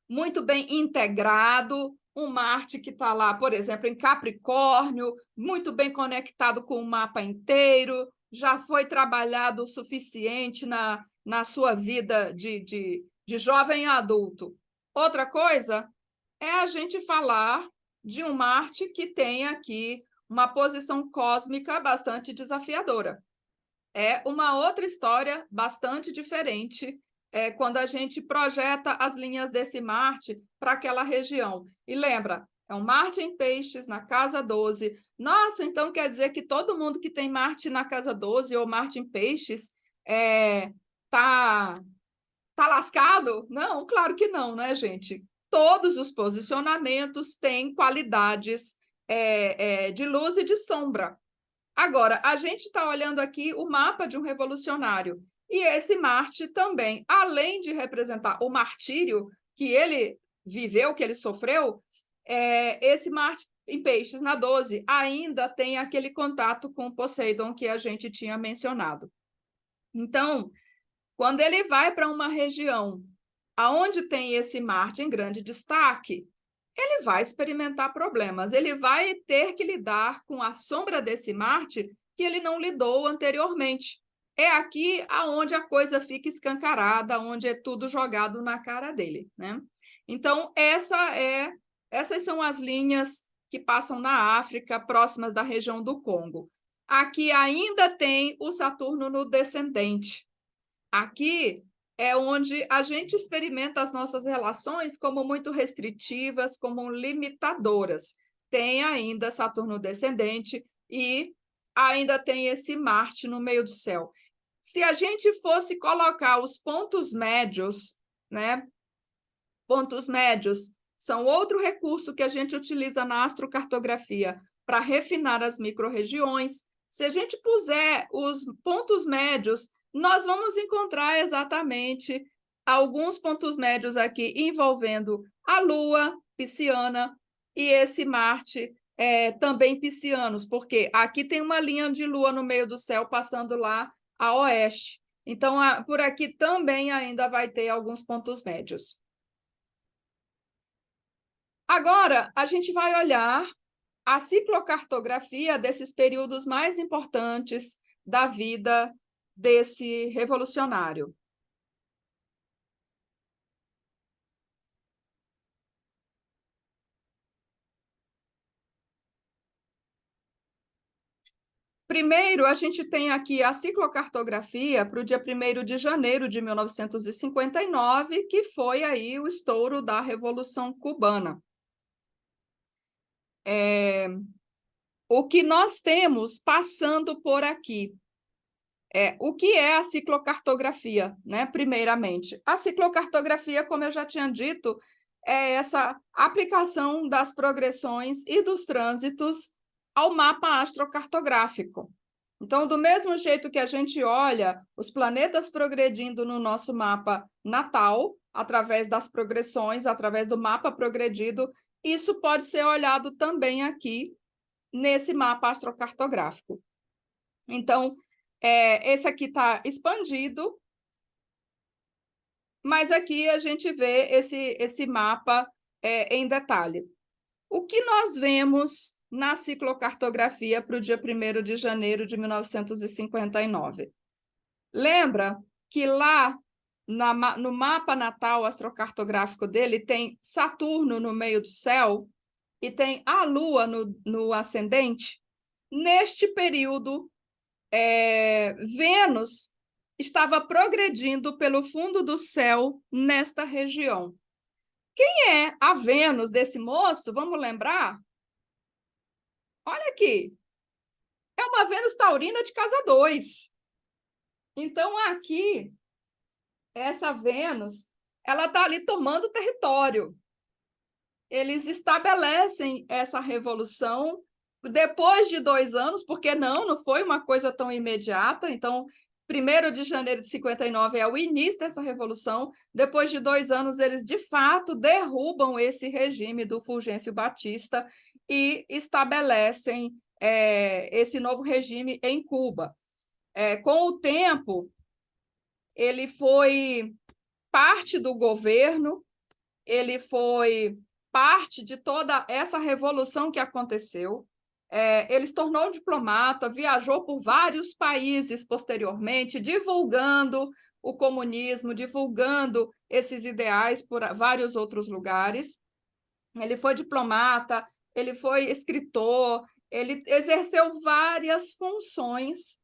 muito bem integrado, um Marte que está lá, por exemplo, em Capricórnio, muito bem conectado com o mapa inteiro, já foi trabalhado o suficiente na sua vida de jovem adulto. Outra coisa é a gente falar de um Marte que tem aqui uma posição cósmica bastante desafiadora. É uma outra história bastante diferente quando a gente projeta as linhas desse Marte para aquela região. E lembra, é um Marte em Peixes, na casa 12. Nossa, então quer dizer que todo mundo que tem Marte na casa 12 ou Marte em Peixes tá lascado? Não, claro que não, né, gente? Todos os posicionamentos têm qualidades de luz e de sombra. Agora, a gente está olhando aqui o mapa de um revolucionário. E esse Marte também, além de representar o martírio que ele viveu, que ele sofreu, esse Marte em Peixes, na 12, ainda tem aquele contato com Poseidon que a gente tinha mencionado. Então, quando ele vai para uma região onde tem esse Marte em grande destaque, ele vai experimentar problemas, ele vai ter que lidar com a sombra desse Marte que ele não lidou anteriormente. É aqui aonde a coisa fica escancarada, onde é tudo jogado na cara dele, né? Então, essas são as linhas que passam na África, próximas da região do Congo. Aqui ainda tem o Saturno no descendente. Aqui é onde a gente experimenta as nossas relações como muito restritivas, como limitadoras. Tem ainda Saturno descendente e ainda tem esse Marte no meio do céu. Se a gente fosse colocar os pontos médios, né? Pontos médios são outro recurso que a gente utiliza na astrocartografia para refinar as microrregiões. Se a gente puser os pontos médios, nós vamos encontrar exatamente alguns pontos médios aqui envolvendo a Lua pisciana e esse Marte também piscianos, porque aqui tem uma linha de Lua no meio do céu passando lá a oeste. Então, por aqui também ainda vai ter alguns pontos médios. Agora, a gente vai olhar a ciclocartografia desses períodos mais importantes da vida desse revolucionário. Primeiro, a gente tem aqui a ciclocartografia para o dia 1º de janeiro de 1959, que foi aí o estouro da Revolução Cubana. O que nós temos passando por aqui? O que é a ciclocartografia, né? Primeiramente, a ciclocartografia, como eu já tinha dito, é essa aplicação das progressões e dos trânsitos ao mapa astrocartográfico. Então, do mesmo jeito que a gente olha os planetas progredindo no nosso mapa natal, através das progressões, através do mapa progredido, isso pode ser olhado também aqui nesse mapa astrocartográfico. Então, esse aqui está expandido, mas aqui a gente vê esse mapa em detalhe. O que nós vemos na ciclocartografia para o dia 1º de janeiro de 1959? Lembra que lá no mapa natal astrocartográfico dele tem Saturno no meio do céu e tem a Lua no ascendente? Neste período, Vênus estava progredindo pelo fundo do céu nesta região. Quem é a Vênus desse moço? Vamos lembrar? Olha aqui. É uma Vênus taurina de casa 2. Então, aqui, essa Vênus, ela está ali tomando território. Eles estabelecem essa revolução depois de 2 anos, porque não foi uma coisa tão imediata. Então, 1º de janeiro de 59 é o início dessa revolução. Depois de 2 anos, eles, de fato, derrubam esse regime do Fulgêncio Batista e estabelecem esse novo regime em Cuba. Com o tempo, ele foi parte do governo, ele foi parte de toda essa revolução que aconteceu. Ele se tornou diplomata, viajou por vários países posteriormente, divulgando o comunismo, divulgando esses ideais por vários outros lugares. Ele foi diplomata, ele foi escritor, ele exerceu várias funções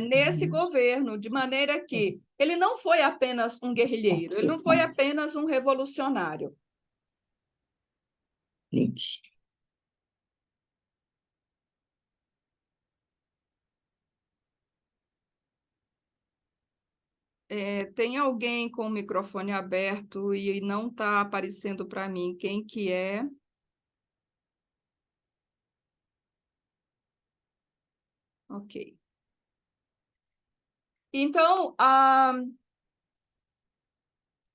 nesse governo, de maneira que ele não foi apenas um guerrilheiro, ele não foi apenas um revolucionário. Tem alguém com o microfone aberto e não está aparecendo para mim quem que é? Ok. Então,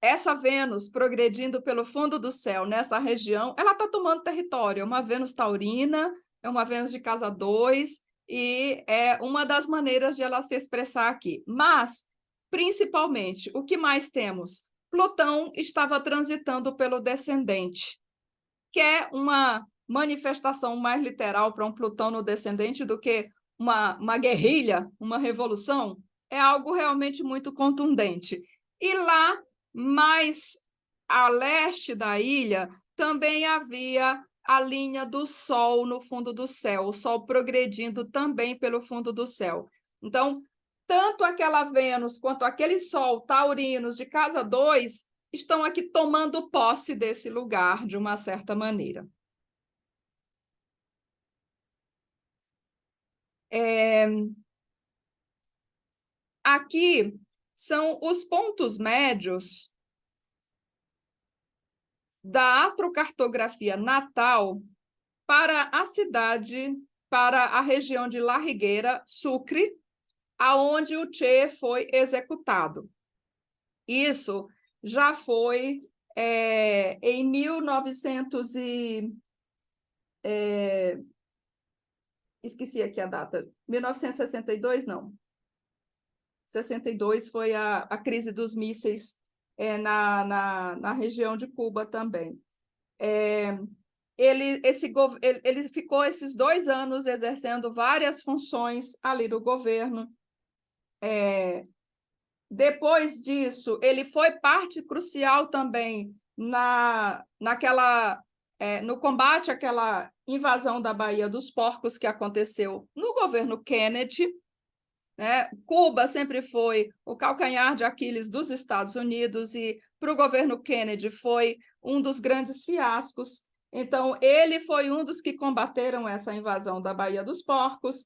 essa Vênus progredindo pelo fundo do céu nessa região, ela está tomando território. É uma Vênus taurina, é uma Vênus de casa 2, e é uma das maneiras de ela se expressar aqui. Mas, principalmente, o que mais temos? Plutão estava transitando pelo descendente, que é uma manifestação mais literal para um Plutão no descendente do que uma guerrilha, uma revolução. É algo realmente muito contundente. E lá, mais a leste da ilha, também havia a linha do Sol no fundo do céu, o Sol progredindo também pelo fundo do céu. Então, tanto aquela Vênus quanto aquele Sol taurinos de casa 2 estão aqui tomando posse desse lugar de uma certa maneira. Aqui são os pontos médios da astrocartografia natal para a cidade, para a região de La Higuera, Sucre, aonde o Che foi executado. Isso já foi em 1900 esqueci aqui a data. 1962, não. 62 foi a crise dos mísseis na região de Cuba também. Ele ficou esses 2 anos exercendo várias funções ali do governo. Depois disso, ele foi parte crucial também no combate àquela invasão da Baía dos Porcos que aconteceu no governo Kennedy, né? Cuba sempre foi o calcanhar de Aquiles dos Estados Unidos e para o governo Kennedy foi um dos grandes fiascos. Então, ele foi um dos que combateram essa invasão da Baía dos Porcos,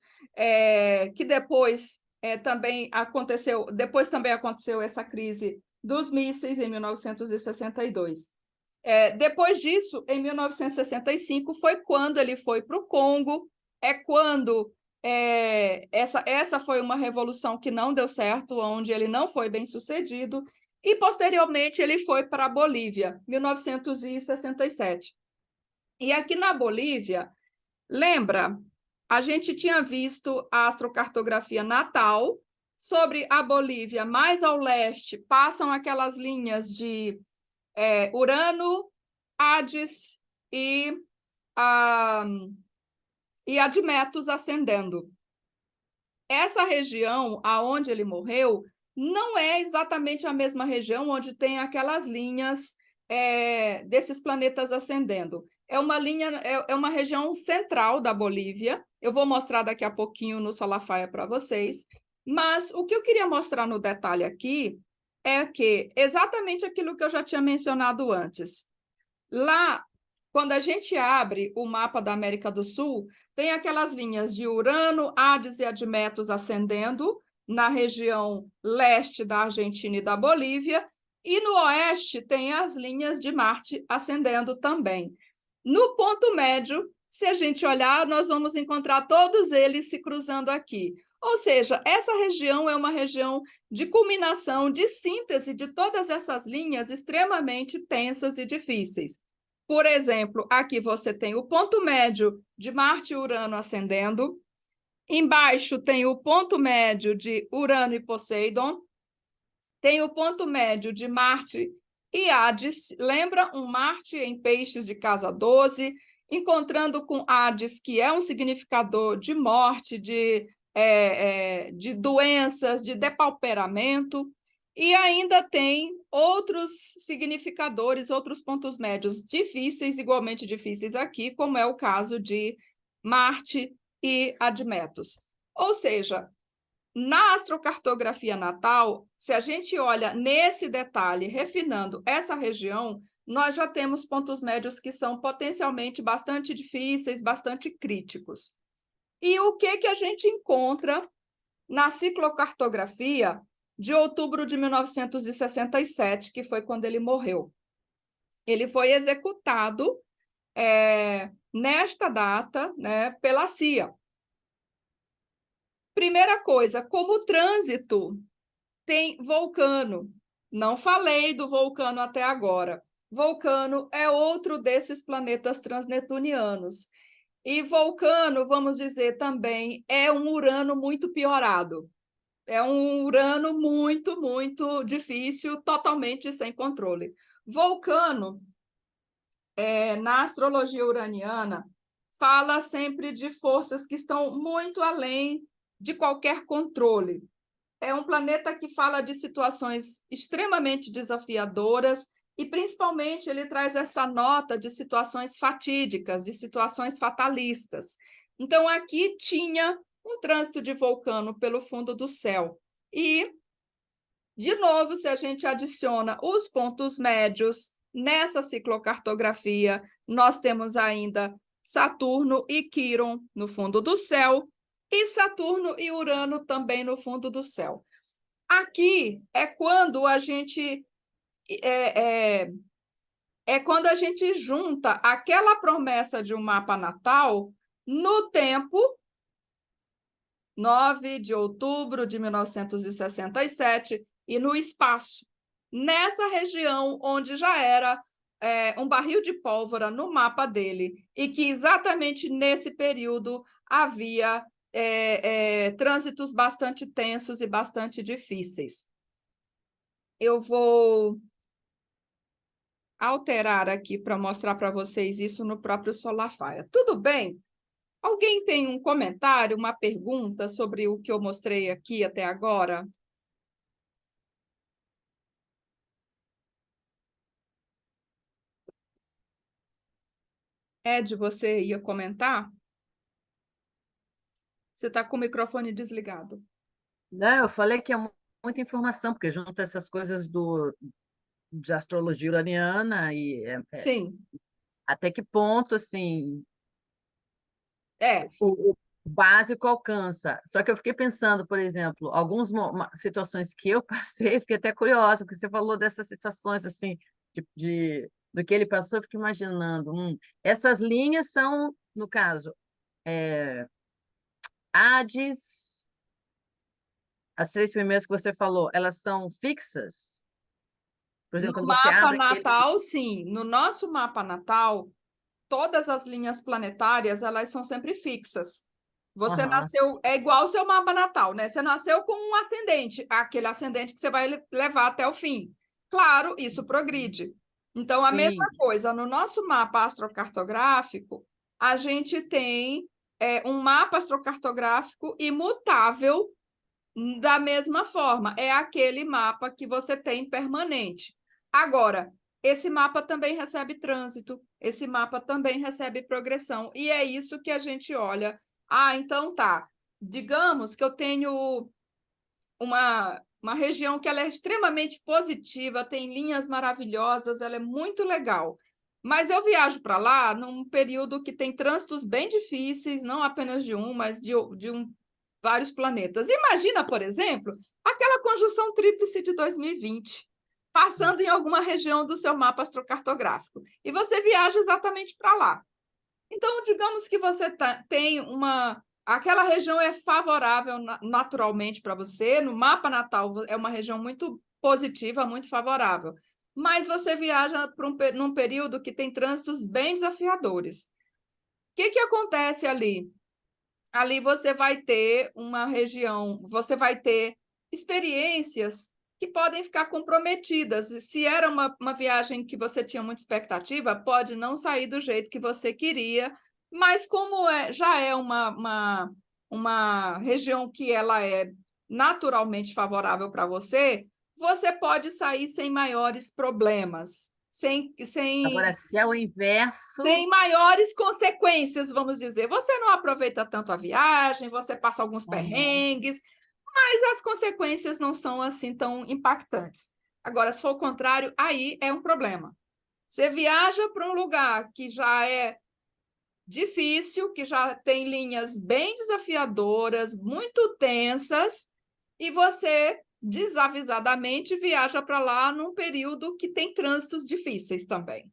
que depois também aconteceu essa crise dos mísseis em 1962. Depois disso, em 1965, foi quando ele foi para o Congo, quando essa foi uma revolução que não deu certo, onde ele não foi bem sucedido, e posteriormente ele foi para a Bolívia, 1967. E aqui na Bolívia, lembra, a gente tinha visto a astrocartografia natal. Sobre a Bolívia, mais ao leste, passam aquelas linhas de Urano, Hades e Admetus ascendendo. Essa região aonde ele morreu não é exatamente a mesma região onde tem aquelas linhas desses planetas ascendendo. É uma região central da Bolívia. Eu vou mostrar daqui a pouquinho no Solafaia para vocês. Mas o que eu queria mostrar no detalhe aqui é que exatamente aquilo que eu já tinha mencionado antes. Lá, quando a gente abre o mapa da América do Sul, tem aquelas linhas de Urano, Hades e Admetus ascendendo na região leste da Argentina e da Bolívia, e no oeste tem as linhas de Marte ascendendo também. No ponto médio, se a gente olhar, nós vamos encontrar todos eles se cruzando aqui. Ou seja, essa região é uma região de culminação, de síntese de todas essas linhas extremamente tensas e difíceis. Por exemplo, aqui você tem o ponto médio de Marte e Urano ascendendo. Embaixo tem o ponto médio de Urano e Poseidon. Tem o ponto médio de Marte e Hades. Lembra um Marte em Peixes de casa 12, encontrando com Hades, que é um significador de morte, de doenças, de depauperamento. E ainda tem outros significadores, outros pontos médios difíceis, igualmente difíceis aqui, como é o caso de Marte e Admetus. Ou seja, na astrocartografia natal, se a gente olha nesse detalhe, refinando essa região, nós já temos pontos médios que são potencialmente bastante difíceis, bastante críticos. E o que a gente encontra na ciclocartografia de outubro de 1967, que foi quando ele morreu? Ele foi executado nesta data, né, pela CIA. Primeira coisa, como trânsito tem Vulcano. Não falei do Vulcano até agora. Vulcano é outro desses planetas transnetunianos. E Vulcano, vamos dizer também, é um Urano muito piorado. É um Urano muito, muito difícil, totalmente sem controle. Vulcano, na astrologia uraniana, fala sempre de forças que estão muito além de qualquer controle. É um planeta que fala de situações extremamente desafiadoras e, principalmente, ele traz essa nota de situações fatídicas, de situações fatalistas. Então, aqui tinha um trânsito de Vulcano pelo fundo do céu. E, de novo, se a gente adiciona os pontos médios nessa ciclocartografia, nós temos ainda Saturno e Quirón no fundo do céu, e Saturno e Urano também no fundo do céu. Aqui é quando a gente é quando a gente junta aquela promessa de um mapa natal no tempo 9 de outubro de 1967 e no espaço, nessa região onde já era um barril de pólvora no mapa dele, e que exatamente nesse período havia trânsitos bastante tensos e bastante difíceis. Eu vou alterar aqui para mostrar para vocês isso no próprio Solarfire. Tudo bem? Alguém tem um comentário, uma pergunta sobre o que eu mostrei aqui até agora? Ed, você ia comentar? Você está com o microfone desligado. Não, eu falei que é muita informação, porque junta essas coisas de astrologia uraniana e Sim, até que ponto, assim, é. o básico alcança. Só que eu fiquei pensando, por exemplo, algumas situações que eu passei, fiquei até curiosa, porque você falou dessas situações, assim, do que ele passou, eu fiquei imaginando. Essas linhas são, no caso, Hades, as 3 primeiras que você falou, elas são fixas? Por exemplo, No quando você mapa abre aquele... natal, sim. No nosso mapa natal, todas as linhas planetárias, elas são sempre fixas. Você Aham, nasceu, é igual ao seu mapa natal, né? Você nasceu com um ascendente, aquele ascendente que você vai levar até o fim. Claro, isso progride. Então, a mesma sim. coisa, no nosso mapa astrocartográfico, a gente tem um mapa astrocartográfico imutável da mesma forma. É aquele mapa que você tem permanente. Agora, esse mapa também recebe trânsito, esse mapa também recebe progressão, e é isso que a gente olha. Ah, então tá. Digamos que eu tenho uma região que ela é extremamente positiva, tem linhas maravilhosas, ela é muito legal. Mas eu viajo para lá num período que tem trânsitos bem difíceis, não apenas de um, mas vários planetas. Imagina, por exemplo, aquela conjunção tríplice de 2020, passando em alguma região do seu mapa astrocartográfico, e você viaja exatamente para lá. Então, digamos que você tem aquela região é favorável naturalmente para você, no mapa natal é uma região muito positiva, muito favorável, mas você viaja num período que tem trânsitos bem desafiadores. O que acontece ali? Ali você vai ter uma região, você vai ter experiências que podem ficar comprometidas. Se era uma viagem que você tinha muita expectativa, pode não sair do jeito que você queria, mas como já é uma região que ela é naturalmente favorável para você, você pode sair sem maiores problemas, Agora, se é o inverso... sem maiores consequências, vamos dizer. Você não aproveita tanto a viagem, você passa alguns Aham. perrengues, mas as consequências não são assim tão impactantes. Agora, se for o contrário, aí é um problema. Você viaja para um lugar que já é difícil, que já tem linhas bem desafiadoras, muito tensas, e você desavisadamente viaja para lá num período que tem trânsitos difíceis também.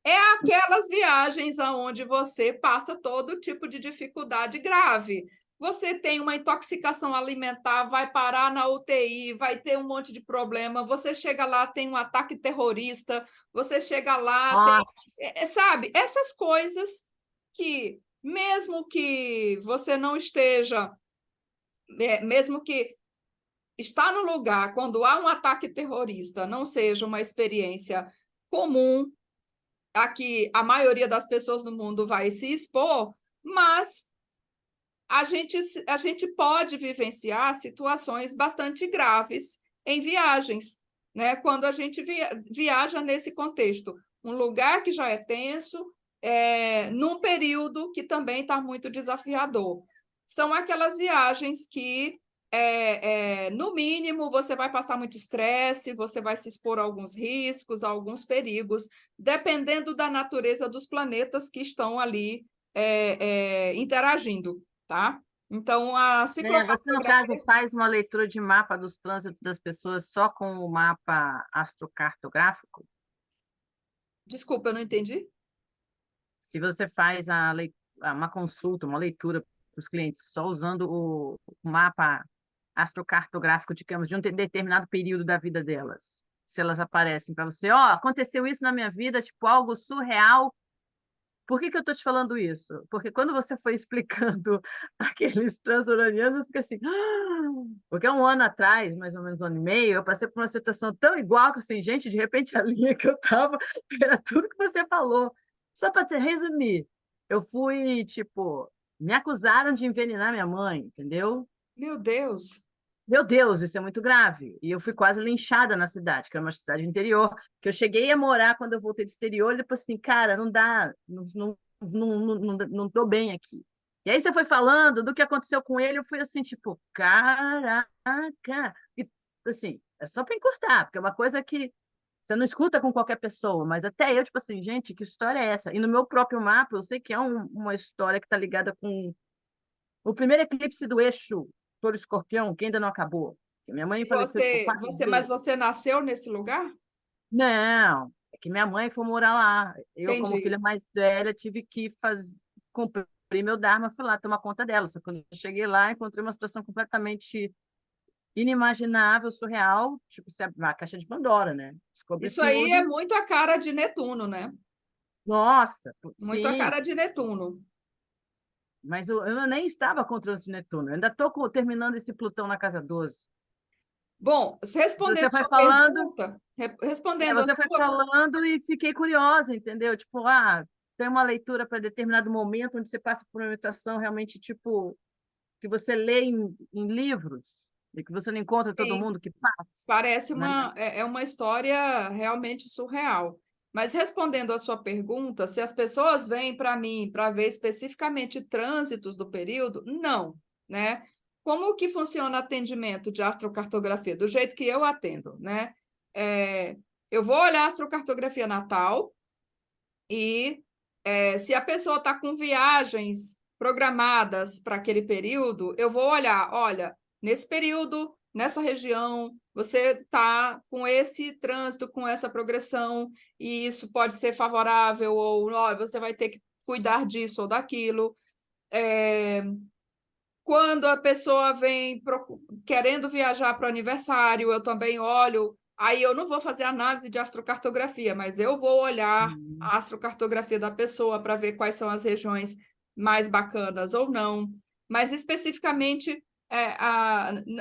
É aquelas viagens aonde você passa todo tipo de dificuldade grave. Você tem uma intoxicação alimentar, vai parar na UTI, vai ter um monte de problema. Você chega lá, tem um ataque terrorista. Você chega lá, Nossa, sabe? Essas coisas que, mesmo que você não esteja, mesmo que estar no lugar quando há um ataque terrorista não seja uma experiência comum, a que a maioria das pessoas no mundo vai se expor, mas a gente pode vivenciar situações bastante graves em viagens, né? Quando a gente viaja nesse contexto, um lugar que já é tenso, num período que também está muito desafiador. São aquelas viagens que no mínimo, você vai passar muito estresse, você vai se expor a alguns riscos, a alguns perigos, dependendo da natureza dos planetas que estão ali interagindo, tá? Então, a você, no caso, ciclocartografia, faz uma leitura de mapa dos trânsitos das pessoas só com o mapa astrocartográfico? Desculpa, eu não entendi. Se você faz uma consulta, uma leitura para os clientes só usando o mapa astrocartográfico, digamos, de um determinado período da vida delas, se elas aparecem para você, ó, aconteceu isso na minha vida, tipo, algo surreal. Por que eu estou te falando isso? Porque quando você foi explicando aqueles transuranianos, eu fiquei assim, porque há um ano atrás, mais ou menos um ano e meio, eu passei por uma situação tão igual que assim, gente, de repente a linha que eu estava era tudo que você falou. Só para te resumir, eu fui, tipo, me acusaram de envenenar minha mãe, entendeu? Meu Deus. Meu Deus, isso é muito grave. E eu fui quase linchada na cidade, que era uma cidade interior, que eu cheguei a morar quando eu voltei do exterior, e depois assim, cara, não dá, não tô bem aqui. E aí você foi falando do que aconteceu com ele, eu fui assim, tipo, caraca. E assim, é só para encurtar, porque é uma coisa que você não escuta com qualquer pessoa, mas até eu, tipo assim, gente, que história é essa? E no meu próprio mapa, eu sei que é uma história que está ligada com o primeiro eclipse do eixo Touro-Escorpião, que ainda não acabou. Porque minha mãe E faleceu tipo, 4 mas dias. você nasceu nesse lugar? Não, é que minha mãe foi morar lá. Eu, como Entendi. filha mais velha, tive que cumprir meu dharma, fui lá tomar conta dela. Só que quando eu cheguei lá, encontrei uma situação completamente inimaginável, surreal, tipo, a caixa de Pandora, né? Descobri Isso aí tudo. é muito a cara de Netuno, né? Nossa, Muito a sim, cara de Netuno. mas eu nem estava contra o Netuno, eu ainda estou terminando esse Plutão na casa 12. Bom, respondendo Você foi sua falando, pergunta, respondendo a você foi sua. falando e fiquei curiosa, entendeu? Tipo, tem uma leitura para determinado momento onde você passa por uma meditação realmente, tipo, que você lê em livros e que você não encontra todo Sim, mundo que passa, parece né? é uma história realmente surreal. Mas respondendo a sua pergunta, se as pessoas vêm para mim para ver especificamente trânsitos do período, não, né? Como que funciona o atendimento de astrocartografia? Do jeito que eu atendo, né? Eu vou olhar a astrocartografia natal e se a pessoa está com viagens programadas para aquele período, eu vou olhar, olha, nesse período, nessa região, você está com esse trânsito, com essa progressão, e isso pode ser favorável, ou ó, você vai ter que cuidar disso ou daquilo. Quando a pessoa vem querendo viajar para o aniversário, eu também olho. Aí eu não vou fazer análise de astrocartografia, mas eu vou olhar Uhum. a astrocartografia da pessoa para ver quais são as regiões mais bacanas ou não. Mas especificamente,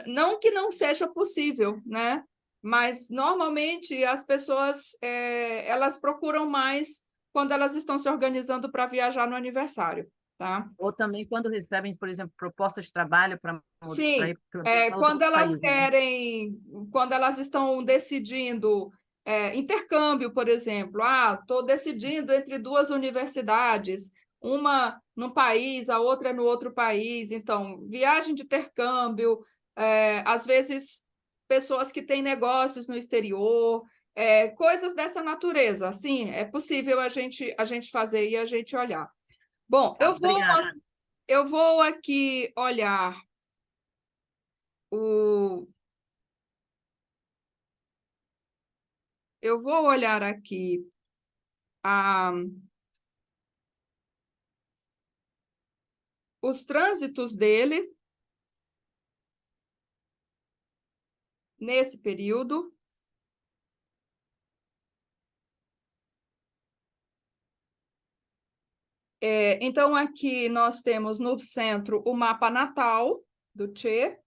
não que não seja possível, né? Mas normalmente as pessoas elas procuram mais quando elas estão se organizando para viajar no aniversário, tá? Ou também quando recebem, por exemplo, propostas de trabalho para Sim, ir para quando outro elas país, né? querem, quando elas estão decidindo intercâmbio, por exemplo, estou decidindo entre duas universidades, uma num país, a outra no outro país, então, viagem de intercâmbio, às vezes pessoas que têm negócios no exterior, coisas dessa natureza, sim, é possível a gente fazer e a gente olhar. Bom, Tá, obrigada. eu vou aqui olhar o eu vou olhar aqui a, os trânsitos dele nesse período. Então, aqui nós temos no centro o mapa natal do Tchê.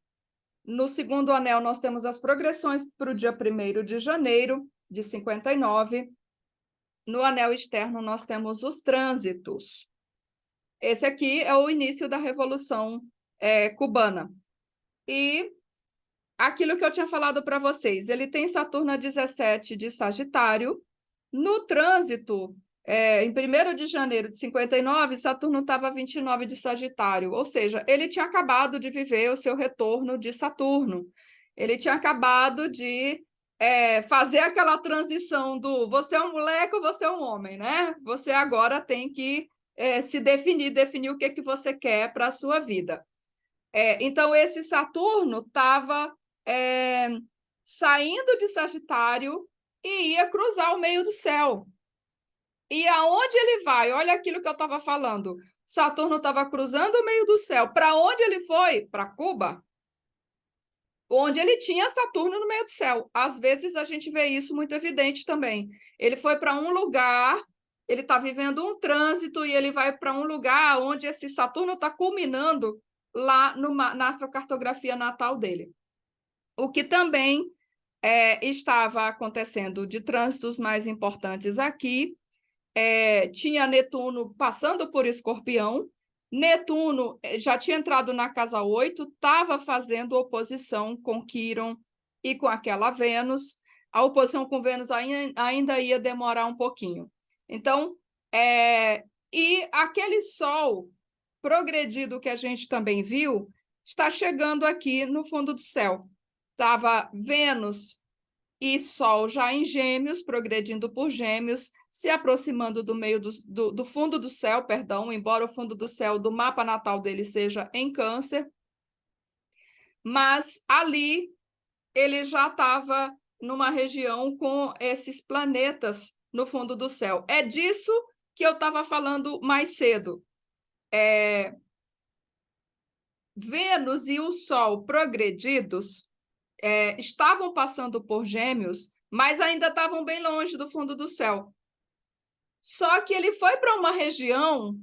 No segundo anel, nós temos as progressões para o dia 1º de janeiro de 59. No anel externo, nós temos os trânsitos. Esse aqui é o início da Revolução Cubana. E aquilo que eu tinha falado para vocês, ele tem Saturno a 17 de Sagitário. No trânsito, em 1º de janeiro de 59, Saturno estava 29 de Sagitário, ou seja, ele tinha acabado de viver o seu retorno de Saturno. Ele tinha acabado de fazer aquela transição do você é um moleque ou você é um homem, né? Você agora tem que se definir o que, que você quer para a sua vida. Então, esse Saturno estava saindo de Sagitário e ia cruzar o meio do céu. E aonde ele vai? Olha aquilo que eu estava falando. Saturno estava cruzando o meio do céu. Para onde ele foi? Para Cuba, onde ele tinha Saturno no meio do céu. Às vezes a gente vê isso muito evidente também. Ele foi para um lugar, ele está vivendo um trânsito e ele vai para um lugar onde esse Saturno está culminando lá na astrocartografia natal dele. O que também estava acontecendo de trânsitos mais importantes aqui, tinha Netuno passando por Escorpião. Netuno já tinha entrado na casa 8, estava fazendo oposição com Quirón e com aquela Vênus. A oposição com Vênus ainda ia demorar um pouquinho. Então, e aquele Sol progredido que a gente também viu, está chegando aqui no fundo do céu. Estava Vênus e Sol já em Gêmeos, progredindo por Gêmeos, se aproximando do meio do fundo do céu, perdão, embora o fundo do céu do mapa natal dele seja em Câncer, mas ali ele já estava numa região com esses planetas no fundo do céu. É disso que eu estava falando mais cedo. Vênus e o Sol progredidos estavam passando por Gêmeos, mas ainda estavam bem longe do fundo do céu. Só que ele foi para uma região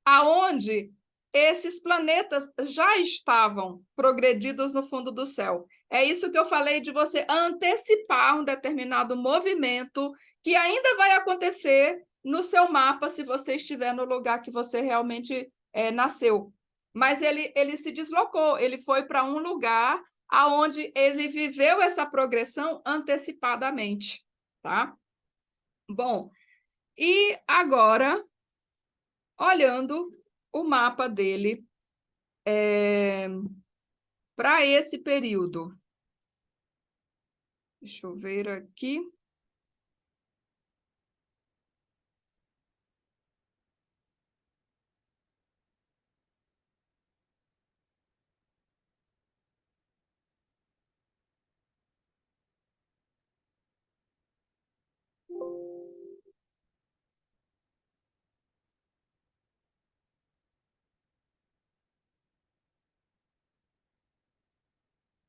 aonde esses planetas já estavam progredidos no fundo do céu. É isso que eu falei de você antecipar um determinado movimento que ainda vai acontecer no seu mapa se você estiver no lugar que você realmente nasceu. Mas ele se deslocou, ele foi para um lugar aonde ele viveu essa progressão antecipadamente, tá? Bom, e agora, olhando o mapa dele para esse período. Deixa eu ver aqui.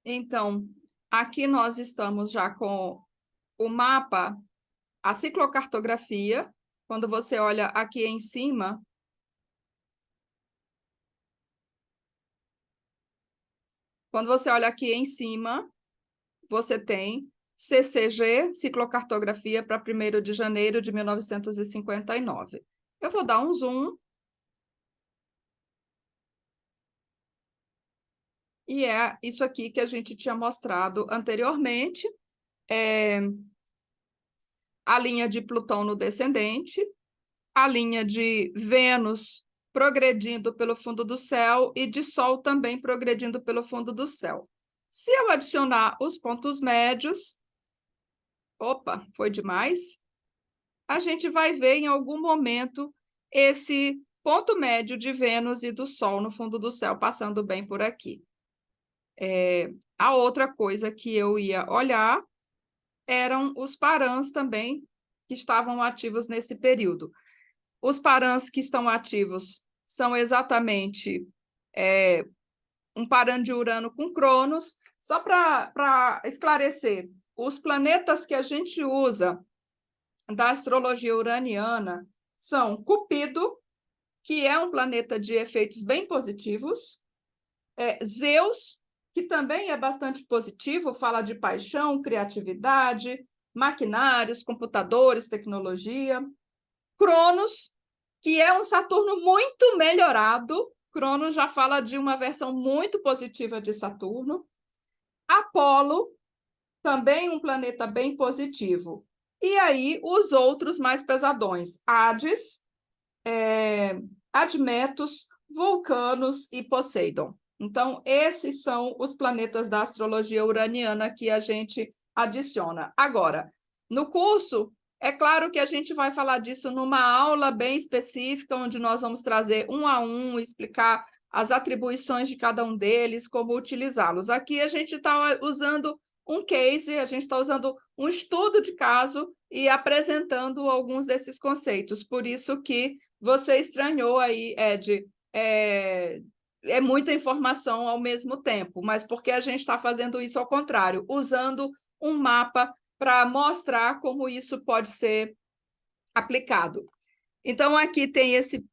Então, aqui nós estamos já com o mapa, a ciclocartografia. Quando você olha aqui em cima, você tem CCG, ciclocartografia para 1º de janeiro de 1959. Eu vou dar um zoom. E é isso aqui que a gente tinha mostrado anteriormente. A linha de Plutão no descendente, a linha de Vênus progredindo pelo fundo do céu e de Sol também progredindo pelo fundo do céu. Se eu adicionar os pontos médios, opa, foi demais, a gente vai ver em algum momento esse ponto médio de Vênus e do Sol no fundo do céu passando bem por aqui. A outra coisa que eu ia olhar eram os parãs também que estavam ativos nesse período. Os parãs que estão ativos são exatamente um parã de Urano com Cronos. Só para esclarecer, os planetas que a gente usa da astrologia uraniana são Cupido, que é um planeta de efeitos bem positivos, Zeus, que também é bastante positivo, fala de paixão, criatividade, maquinários, computadores, tecnologia. Cronos, que é um Saturno muito melhorado. Cronos já fala de uma versão muito positiva de Saturno. Apolo, também um planeta bem positivo. E aí, os outros mais pesadões. Hades, Admetus, Vulcanos e Poseidon. Então, esses são os planetas da astrologia uraniana que a gente adiciona. Agora, no curso, é claro que a gente vai falar disso numa aula bem específica, onde nós vamos trazer um a um, explicar as atribuições de cada um deles, como utilizá-los. Aqui a gente está usando um case, a gente está usando um estudo de caso e apresentando alguns desses conceitos. Por isso que você estranhou aí, Ed, é muita informação ao mesmo tempo, mas porque a gente está fazendo isso ao contrário, usando um mapa para mostrar como isso pode ser aplicado. Então, aqui tem esse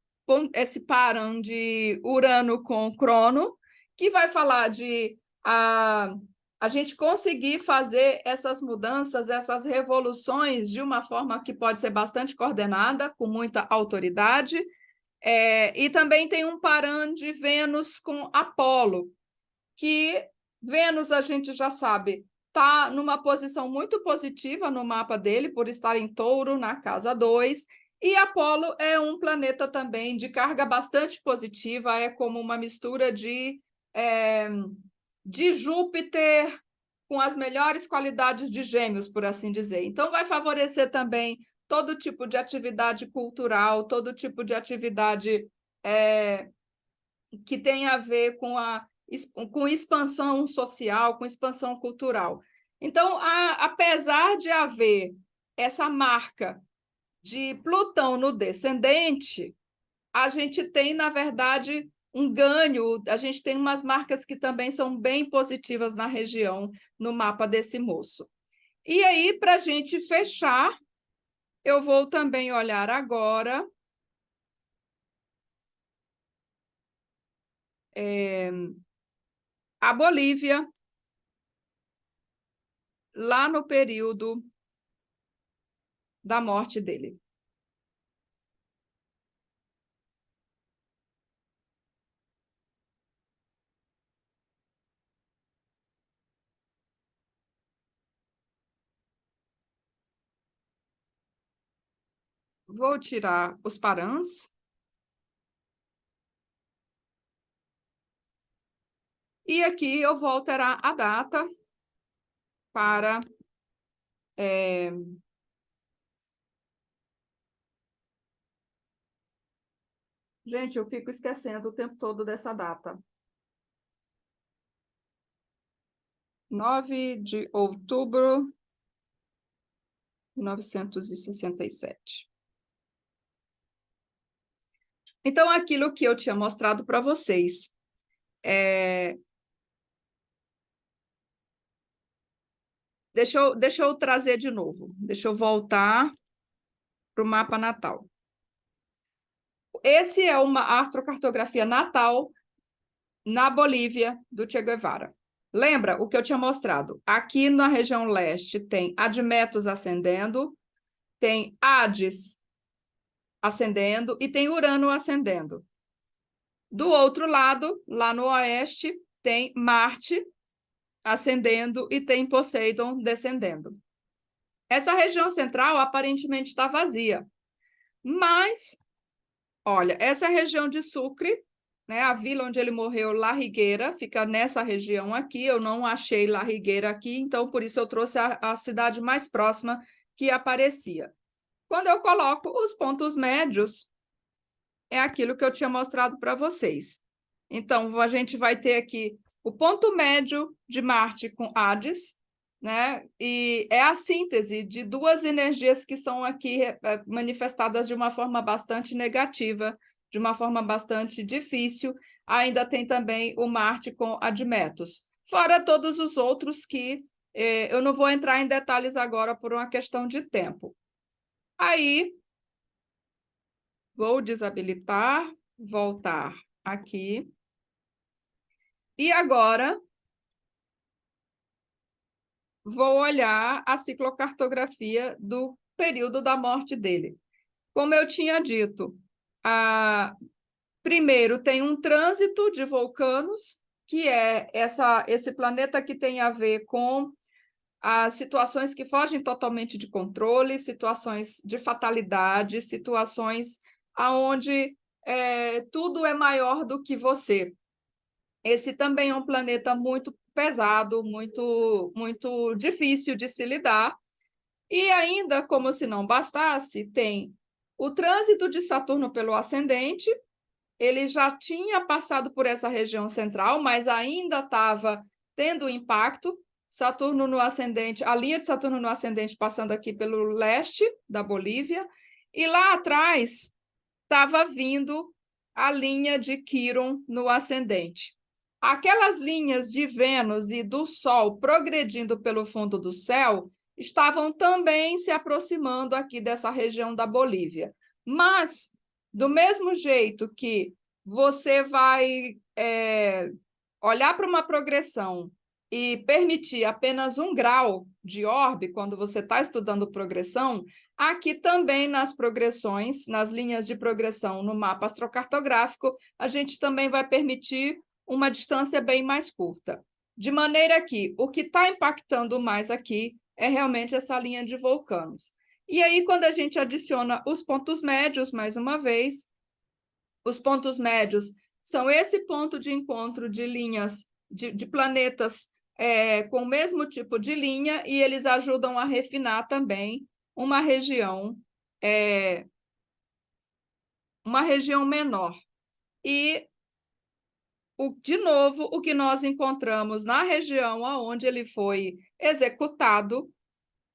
param de Urano com Crono, que vai falar de a gente conseguir fazer essas mudanças, essas revoluções de uma forma que pode ser bastante coordenada, com muita autoridade. E também tem um param de Vênus com Apolo, que Vênus, a gente já sabe, está numa posição muito positiva no mapa dele, por estar em Touro, na casa 2, e Apolo é um planeta também de carga bastante positiva, é como uma mistura de Júpiter com as melhores qualidades de Gêmeos, por assim dizer. Então, vai favorecer também todo tipo de atividade cultural, todo tipo de atividade que tem a ver com expansão social, com expansão cultural. Então, apesar de haver essa marca de Plutão no descendente, a gente tem, na verdade, um ganho, a gente tem umas marcas que também são bem positivas na região, no mapa desse moço. E aí, para a gente fechar, eu vou também olhar agora a Bolívia, lá no período da morte dele. Vou tirar os parãs. E aqui eu vou alterar a data para... Gente, eu fico esquecendo o tempo todo dessa data. 9 de outubro de 1967. Então, aquilo que eu tinha mostrado para vocês. Deixa eu trazer de novo. Deixa eu voltar para o mapa natal. Esse é uma astrocartografia natal na Bolívia do Che Guevara. Lembra o que eu tinha mostrado? Aqui na região leste tem Admetus ascendendo, tem Hades ascendendo e tem Urano ascendendo. Do outro lado, lá no oeste, tem Marte ascendendo e tem Poseidon descendendo. Essa região central aparentemente está vazia, mas, olha, essa região de Sucre, né, a vila onde ele morreu, La Higuera, fica nessa região aqui. Eu não achei La Higuera aqui, então por isso eu trouxe a cidade mais próxima que aparecia. Quando eu coloco os pontos médios, é aquilo que eu tinha mostrado para vocês. Então, a gente vai ter aqui o ponto médio de Marte com Hades, né? E é a síntese de duas energias que são aqui manifestadas de uma forma bastante negativa, de uma forma bastante difícil. Ainda tem também o Marte com Admetus, fora todos os outros que eu não vou entrar em detalhes agora por uma questão de tempo. Aí, vou desabilitar, voltar aqui. E agora, vou olhar a ciclocartografia do período da morte dele. Como eu tinha dito, primeiro tem um trânsito de vulcanos, que é esse planeta que tem a ver com as situações que fogem totalmente de controle, situações de fatalidade, situações onde tudo é maior do que você. Esse também é um planeta muito pesado, muito, muito difícil de se lidar. E ainda, como se não bastasse, tem o trânsito de Saturno pelo ascendente. Ele já tinha passado por essa região central, mas ainda estava tendo impacto. Saturno no ascendente, a linha de Saturno no ascendente passando aqui pelo leste da Bolívia, e lá atrás estava vindo a linha de Quirón no ascendente. Aquelas linhas de Vênus e do Sol progredindo pelo fundo do céu estavam também se aproximando aqui dessa região da Bolívia. Mas, do mesmo jeito que você vai olhar para uma progressão e permitir apenas 1 grau de orbe, quando você está estudando progressão, aqui também nas progressões, nas linhas de progressão no mapa astrocartográfico, a gente também vai permitir uma distância bem mais curta. De maneira que o que está impactando mais aqui é realmente essa linha de vulcanos. E aí, quando a gente adiciona os pontos médios, mais uma vez, os pontos médios são esse ponto de encontro de linhas, de planetas com o mesmo tipo de linha, e eles ajudam a refinar também uma região menor. E, de novo, o que nós encontramos na região onde ele foi executado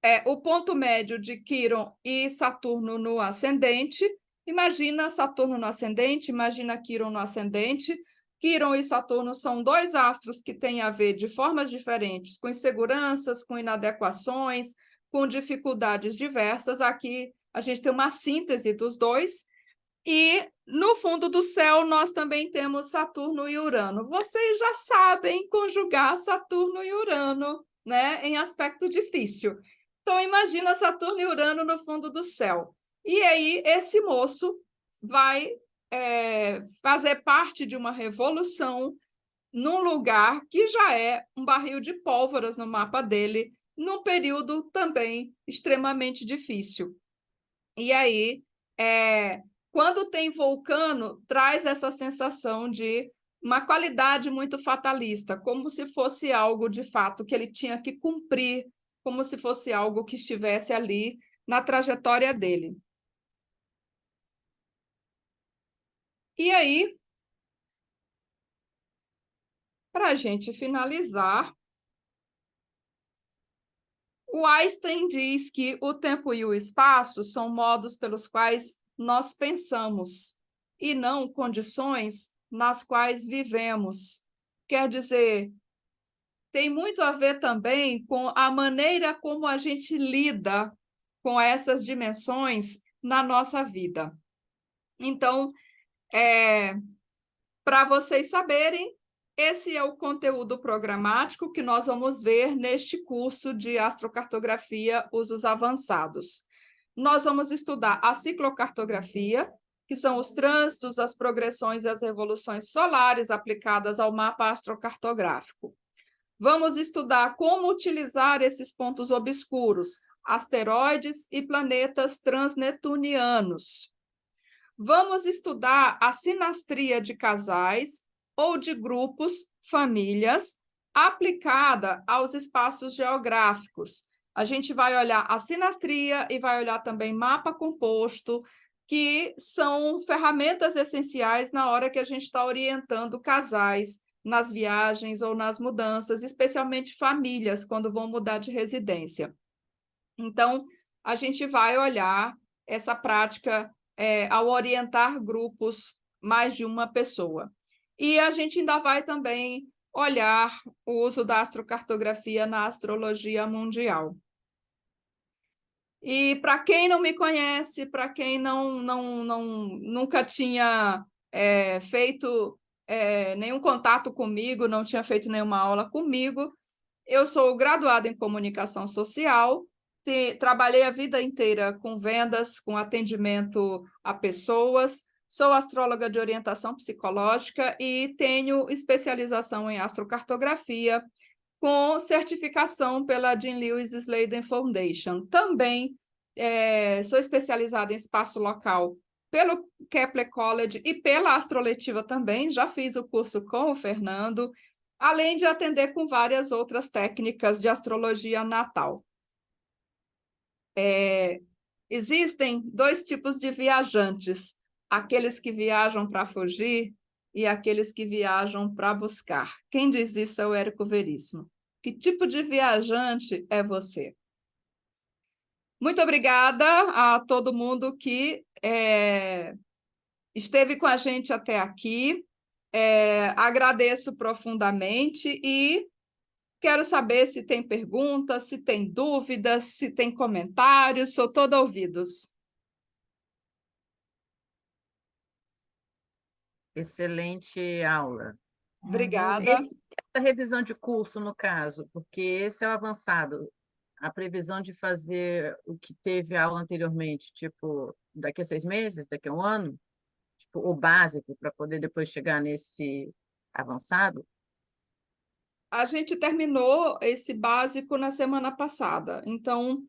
é o ponto médio de Quirón e Saturno no ascendente. Imagina Saturno no ascendente, imagina Quirón no ascendente. Quirón e Saturno são 2 astros que têm a ver de formas diferentes, com inseguranças, com inadequações, com dificuldades diversas. Aqui a gente tem uma síntese dos dois. E no fundo do céu nós também temos Saturno e Urano. Vocês já sabem conjugar Saturno e Urano, né, em aspecto difícil. Então, imagina Saturno e Urano no fundo do céu. E aí, esse moço vai fazer parte de uma revolução num lugar que já é um barril de pólvoras no mapa dele, num período também extremamente difícil. E aí, quando tem vulcano, traz essa sensação de uma qualidade muito fatalista, como se fosse algo, de fato, que ele tinha que cumprir, como se fosse algo que estivesse ali na trajetória dele. E aí, para a gente finalizar, o Einstein diz que o tempo e o espaço são modos pelos quais nós pensamos, e não condições nas quais vivemos. Quer dizer, tem muito a ver também com a maneira como a gente lida com essas dimensões na nossa vida. Então, para vocês saberem, esse é o conteúdo programático que nós vamos ver neste curso de astrocartografia usos avançados. Nós vamos estudar a ciclocartografia, que são os trânsitos, as progressões e as revoluções solares aplicadas ao mapa astrocartográfico. Vamos estudar como utilizar esses pontos obscuros, asteroides e planetas transnetunianos. Vamos estudar a sinastria de casais ou de grupos, famílias, aplicada aos espaços geográficos. A gente vai olhar a sinastria e vai olhar também mapa composto, que são ferramentas essenciais na hora que a gente está orientando casais nas viagens ou nas mudanças, especialmente famílias, quando vão mudar de residência. Então, a gente vai olhar essa prática ao orientar grupos, mais de uma pessoa. E a gente ainda vai também olhar o uso da astrocartografia na astrologia mundial. E para quem não me conhece, para quem nunca tinha feito nenhum contato comigo, não tinha feito nenhuma aula comigo, eu sou graduada em comunicação social, trabalhei a vida inteira com vendas, com atendimento a pessoas, sou astróloga de orientação psicológica e tenho especialização em astrocartografia, com certificação pela Jean Lewis Sladen Foundation. Também sou especializada em espaço local pelo Kepler College e pela Astroletiva também, já fiz o curso com o Fernando, além de atender com várias outras técnicas de astrologia natal. Existem 2 tipos de viajantes, aqueles que viajam para fugir e aqueles que viajam para buscar. Quem diz isso é o Érico Veríssimo. Que tipo de viajante é você? Muito obrigada a todo mundo que esteve com a gente até aqui. Agradeço profundamente e quero saber se tem perguntas, se tem dúvidas, se tem comentários. Sou toda ouvidos. Excelente aula. Obrigada. Essa revisão de curso, no caso, porque esse é o avançado, a previsão de fazer o que teve aula anteriormente, tipo, daqui a 6 meses, daqui a 1 ano, tipo, o básico, para poder depois chegar nesse avançado? A gente terminou esse básico na semana passada, então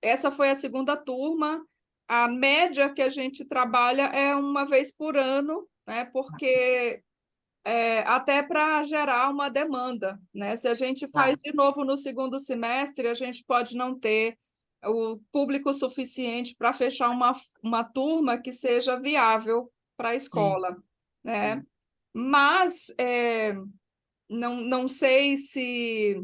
essa foi a segunda turma. A média que a gente trabalha é uma vez por ano, né? Porque até para gerar uma demanda, né? Se a gente faz de novo no segundo semestre, a gente pode não ter o público suficiente para fechar uma turma que seja viável para a escola, né? Mas não sei se,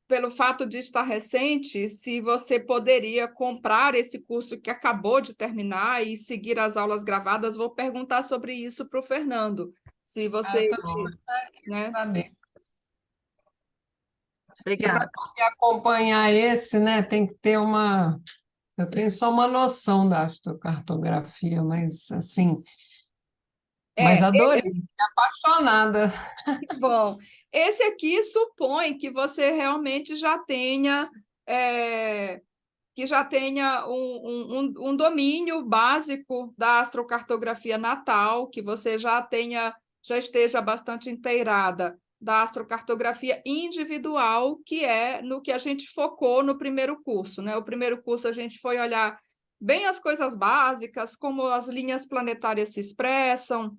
pelo fato de estar recente, se você poderia comprar esse curso que acabou de terminar e seguir as aulas gravadas. Vou perguntar sobre isso para o Fernando. Se você, né? Saber. Obrigada. Para poder acompanhar esse, né, tem que ter uma... Eu tenho só uma noção da astrocartografia, mas assim... Mas adorei, fiquei apaixonada. Bom, esse aqui supõe que você realmente já tenha um domínio básico da astrocartografia natal, que você já esteja bastante inteirada da astrocartografia individual, que é no que a gente focou no primeiro curso, né? O primeiro curso a gente foi olhar bem as coisas básicas, como as linhas planetárias se expressam,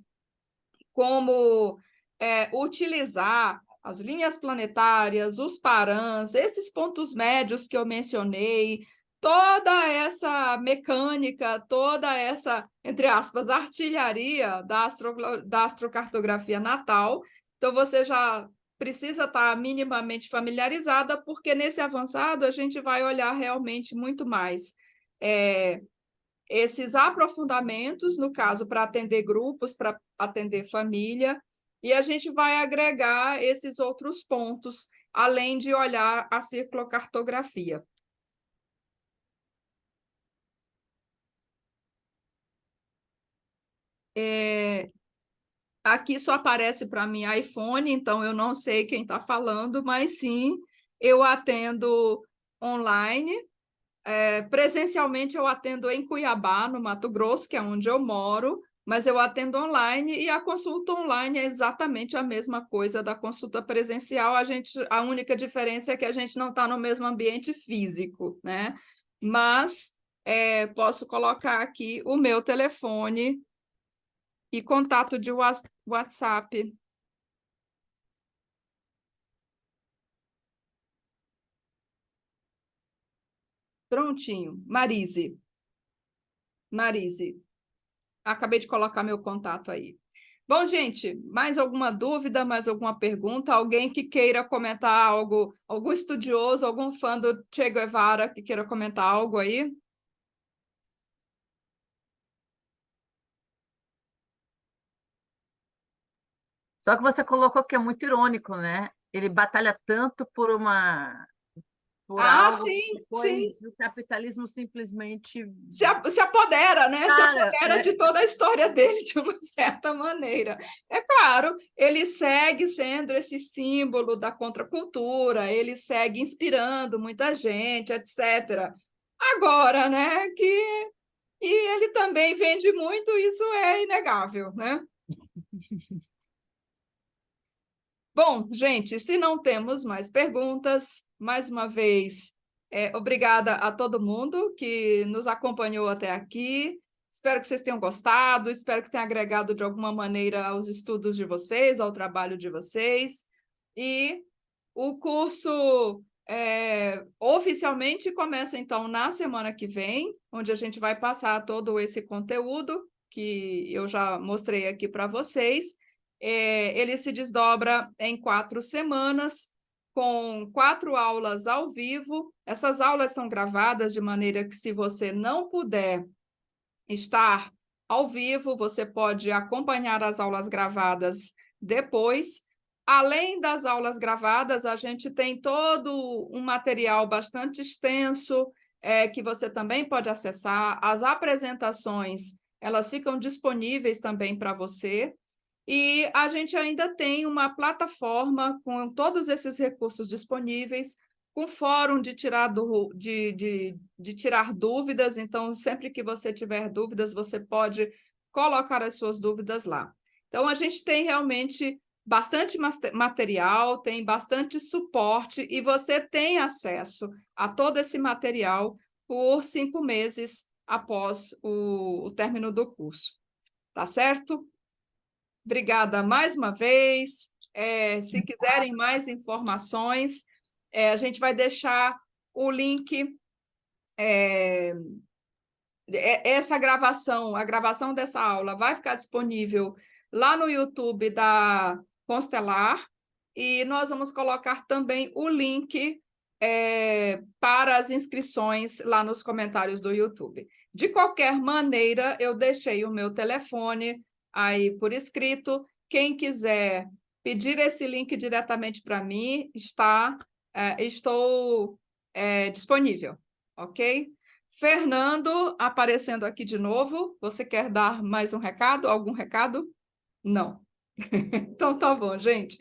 como utilizar as linhas planetárias, os parãs, esses pontos médios que eu mencionei, toda essa mecânica, toda essa, entre aspas, artilharia da astrocartografia natal. Então, você já precisa estar minimamente familiarizada, porque nesse avançado a gente vai olhar realmente muito mais esses aprofundamentos, no caso, para atender grupos, para atender família, e a gente vai agregar esses outros pontos, além de olhar a ciclocartografia. Aqui só aparece para mim iPhone, então eu não sei quem está falando, mas sim, eu atendo online. Presencialmente eu atendo em Cuiabá, no Mato Grosso, que é onde eu moro, mas eu atendo online e a consulta online é exatamente a mesma coisa da consulta presencial. A única diferença é que a gente não está no mesmo ambiente físico, né? Mas posso colocar aqui o meu telefone e contato de WhatsApp. Prontinho. Marise. Acabei de colocar meu contato aí. Bom, gente, mais alguma dúvida, mais alguma pergunta? Alguém que queira comentar algo? Algum estudioso, algum fã do Che Guevara que queira comentar algo aí? Só que você colocou que é muito irônico, né? Ele batalha tanto por algo, Sim, depois sim. o capitalismo simplesmente... Se apodera, né? Se Cara, apodera de toda a história dele, de uma certa maneira. É claro, ele segue sendo esse símbolo da contracultura, ele segue inspirando muita gente, etc. Agora, né, e ele também vende muito, isso é inegável, né? Bom, gente, se não temos mais perguntas, mais uma vez, obrigada a todo mundo que nos acompanhou até aqui. Espero que vocês tenham gostado, espero que tenha agregado de alguma maneira aos estudos de vocês, ao trabalho de vocês. E o curso oficialmente começa, então, na semana que vem, onde a gente vai passar todo esse conteúdo que eu já mostrei aqui para vocês. ele se desdobra em 4 semanas, com 4 aulas ao vivo. Essas aulas são gravadas de maneira que, se você não puder estar ao vivo, você pode acompanhar as aulas gravadas depois. Além das aulas gravadas, a gente tem todo um material bastante extenso, que você também pode acessar. As apresentações, elas ficam disponíveis também para você. E a gente ainda tem uma plataforma com todos esses recursos disponíveis, com fórum de tirar dúvidas. Então, sempre que você tiver dúvidas, você pode colocar as suas dúvidas lá. Então, a gente tem realmente bastante material, tem bastante suporte, e você tem acesso a todo esse material por 5 meses após o término do curso. Tá certo? Obrigada mais uma vez. Se quiserem mais informações, a gente vai deixar o link. Essa gravação, a gravação dessa aula vai ficar disponível lá no YouTube da Constelar, e nós vamos colocar também o link para as inscrições lá nos comentários do YouTube. De qualquer maneira, eu deixei o meu telefone aí por escrito. Quem quiser pedir esse link diretamente para mim, estou disponível, ok? Fernando, aparecendo aqui de novo. Você quer dar mais um recado? Algum recado? Não. Então tá bom, gente.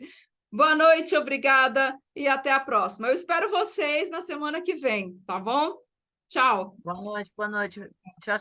Boa noite, obrigada e até a próxima. Eu espero vocês na semana que vem, tá bom? Tchau. Boa noite, boa noite. Tchau,